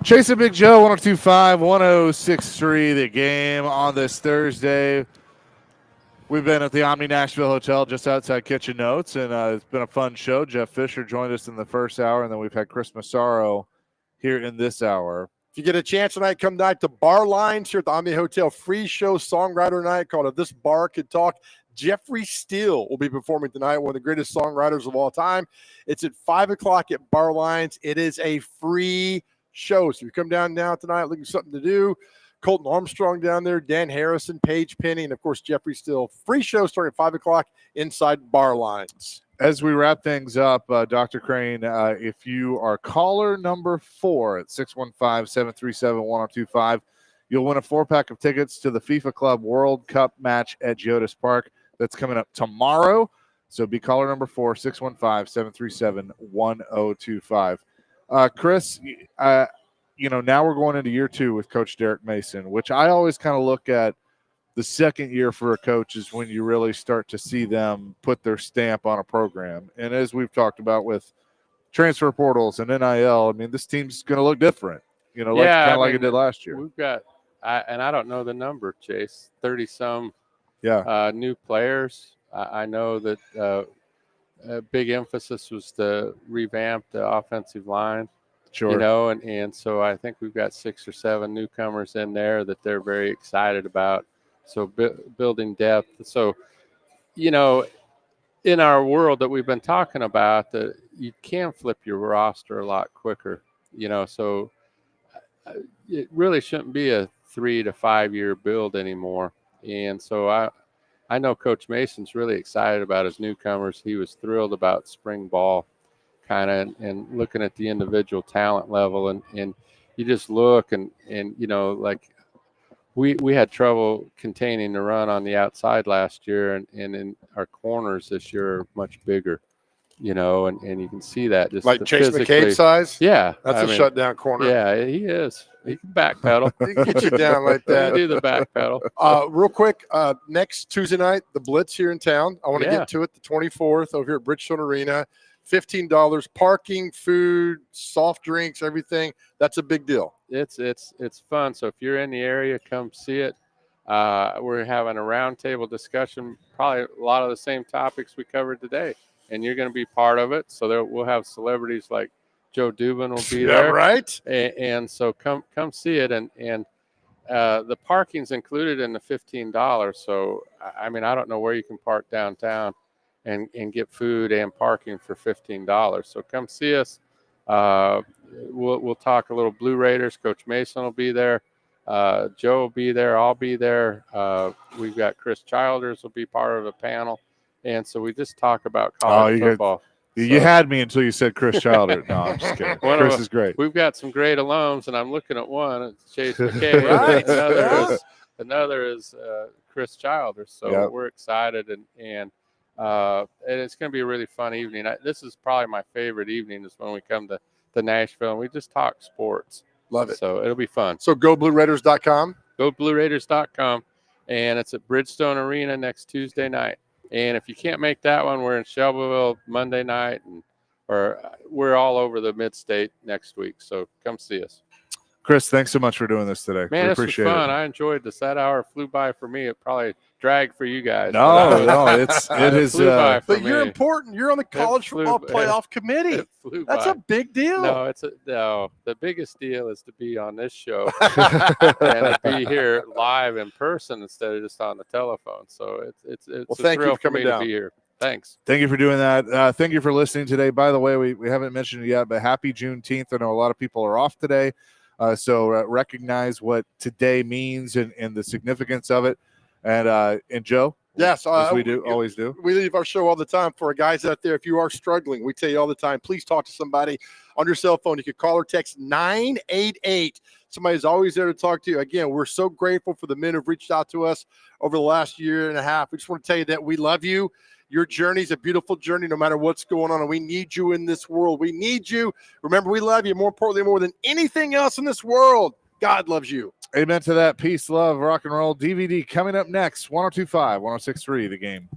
Chasing Big Joe, 1025, 1063, the game on this Thursday. We've been at the Omni Nashville Hotel just outside Kitchen Notes, and it's been a fun show. Jeff Fisher joined us in the first hour, and then we've had Chris Massaro here in this hour. If you get a chance tonight, come tonight to Bar Lines here at the Omni Hotel. Free show songwriter night called If This Bar Could Talk. Jeffrey Steele will be performing tonight, one of the greatest songwriters of all time. It's at 5 o'clock at Bar Lines. It is a free show. So if you come down now tonight looking for something to do, Colton Armstrong down there, Dan Harrison, Paige Penny, and of course Jeffrey Steele. Free show starting at 5 o'clock inside Bar Lines. As we wrap things up, Dr. Crane, if you are caller number 4 at 615-737-1025, you'll win a 4-pack of tickets to the FIFA Club World Cup match at Geodis Park. That's coming up tomorrow. So be caller number 4, 615-737-1025. Chris, now we're going into year 2 with Coach Derek Mason, which I always kind of look at the second year for a coach is when you really start to see them put their stamp on a program. And as we've talked about with transfer portals and NIL, I mean, this team's going to look different, like it did last year. We've got, I don't know the number, Chase, 30-some new players. I know that a big emphasis was to revamp the offensive line. Sure. And so I think we've got 6 or 7 newcomers in there that they're very excited about. So building depth. So, in our world that we've been talking about, that you can flip your roster a lot quicker, so it really shouldn't be a 3 to 5 year build anymore. And so I know Coach Mason's really excited about his newcomers. He was thrilled about spring ball kind of and looking at the individual talent level. And you just look and like we had trouble containing the run on the outside last year. And in our corners this year are much bigger, and you can see that. Just like Chase McCabe size? Yeah. That's a shutdown corner. Yeah, he is. He can backpedal. He can get you down like that. He can do the backpedal. Real quick, next Tuesday night, the Blitz here in town. I want to get to it the 24th over here at Bridgestone Arena. $15, parking, food, soft drinks, everything. That's a big deal. It's fun. So if you're in the area, come see it. We're having a roundtable discussion, probably a lot of the same topics we covered today, and you're going to be part of it. So we'll have celebrities like Joe Dubin will be there, right? And so come see it, and the parking's included in the $15. So I mean, I don't know where you can park downtown and get food and parking for $15. So come see us. We'll talk a little Blue Raiders. Coach Mason will be there. Joe will be there. I'll be there. We've got Chris Childers will be part of the panel. And so we just talk about college football. You had me until you said Chris Childers. No, I'm just kidding. Chris is great. We've got some great alums, and I'm looking at one. It's Chase McCabe. Right. Another is Chris Childers. So we're excited, and it's going to be a really fun evening. This is probably my favorite evening is when we come to Nashville, and we just talk sports. Love it. So it'll be fun. So go BlueRaiders.com. Go BlueRaiders.com, and it's at Bridgestone Arena next Tuesday night. And if you can't make that one, we're in Shelbyville Monday night, or we're all over the mid-state next week. So come see us. Chris, thanks so much for doing this today. Man, we appreciate appreciate fun. I enjoyed this. That hour flew by for me. It probably dragged for you guys. No, it is. But you're important. You're on the college football playoff committee. That's a big deal. No, the biggest deal is to be on this show and to be here live in person instead of just on the telephone. So it's a thrill for me to be here. Thanks. Thank you for doing that. Thank you for listening today. By the way, we haven't mentioned it yet, but happy Juneteenth. I know a lot of people are off today. So recognize what today means and the significance of it. And Joe, yes, as we always do. We leave our show all the time for our guys out there. If you are struggling, we tell you all the time, please talk to somebody on your cell phone. You can call or text 988. Somebody's always there to talk to you. Again, we're so grateful for the men who've reached out to us over the last year and a half. We just want to tell you that we love you. Your journey is a beautiful journey no matter what's going on, and we need you in this world. We need you. Remember, we love you. More importantly, more than anything else in this world, God loves you. Amen to that. Peace, love, rock and roll. DVD coming up next. 1025, 1063, The Game.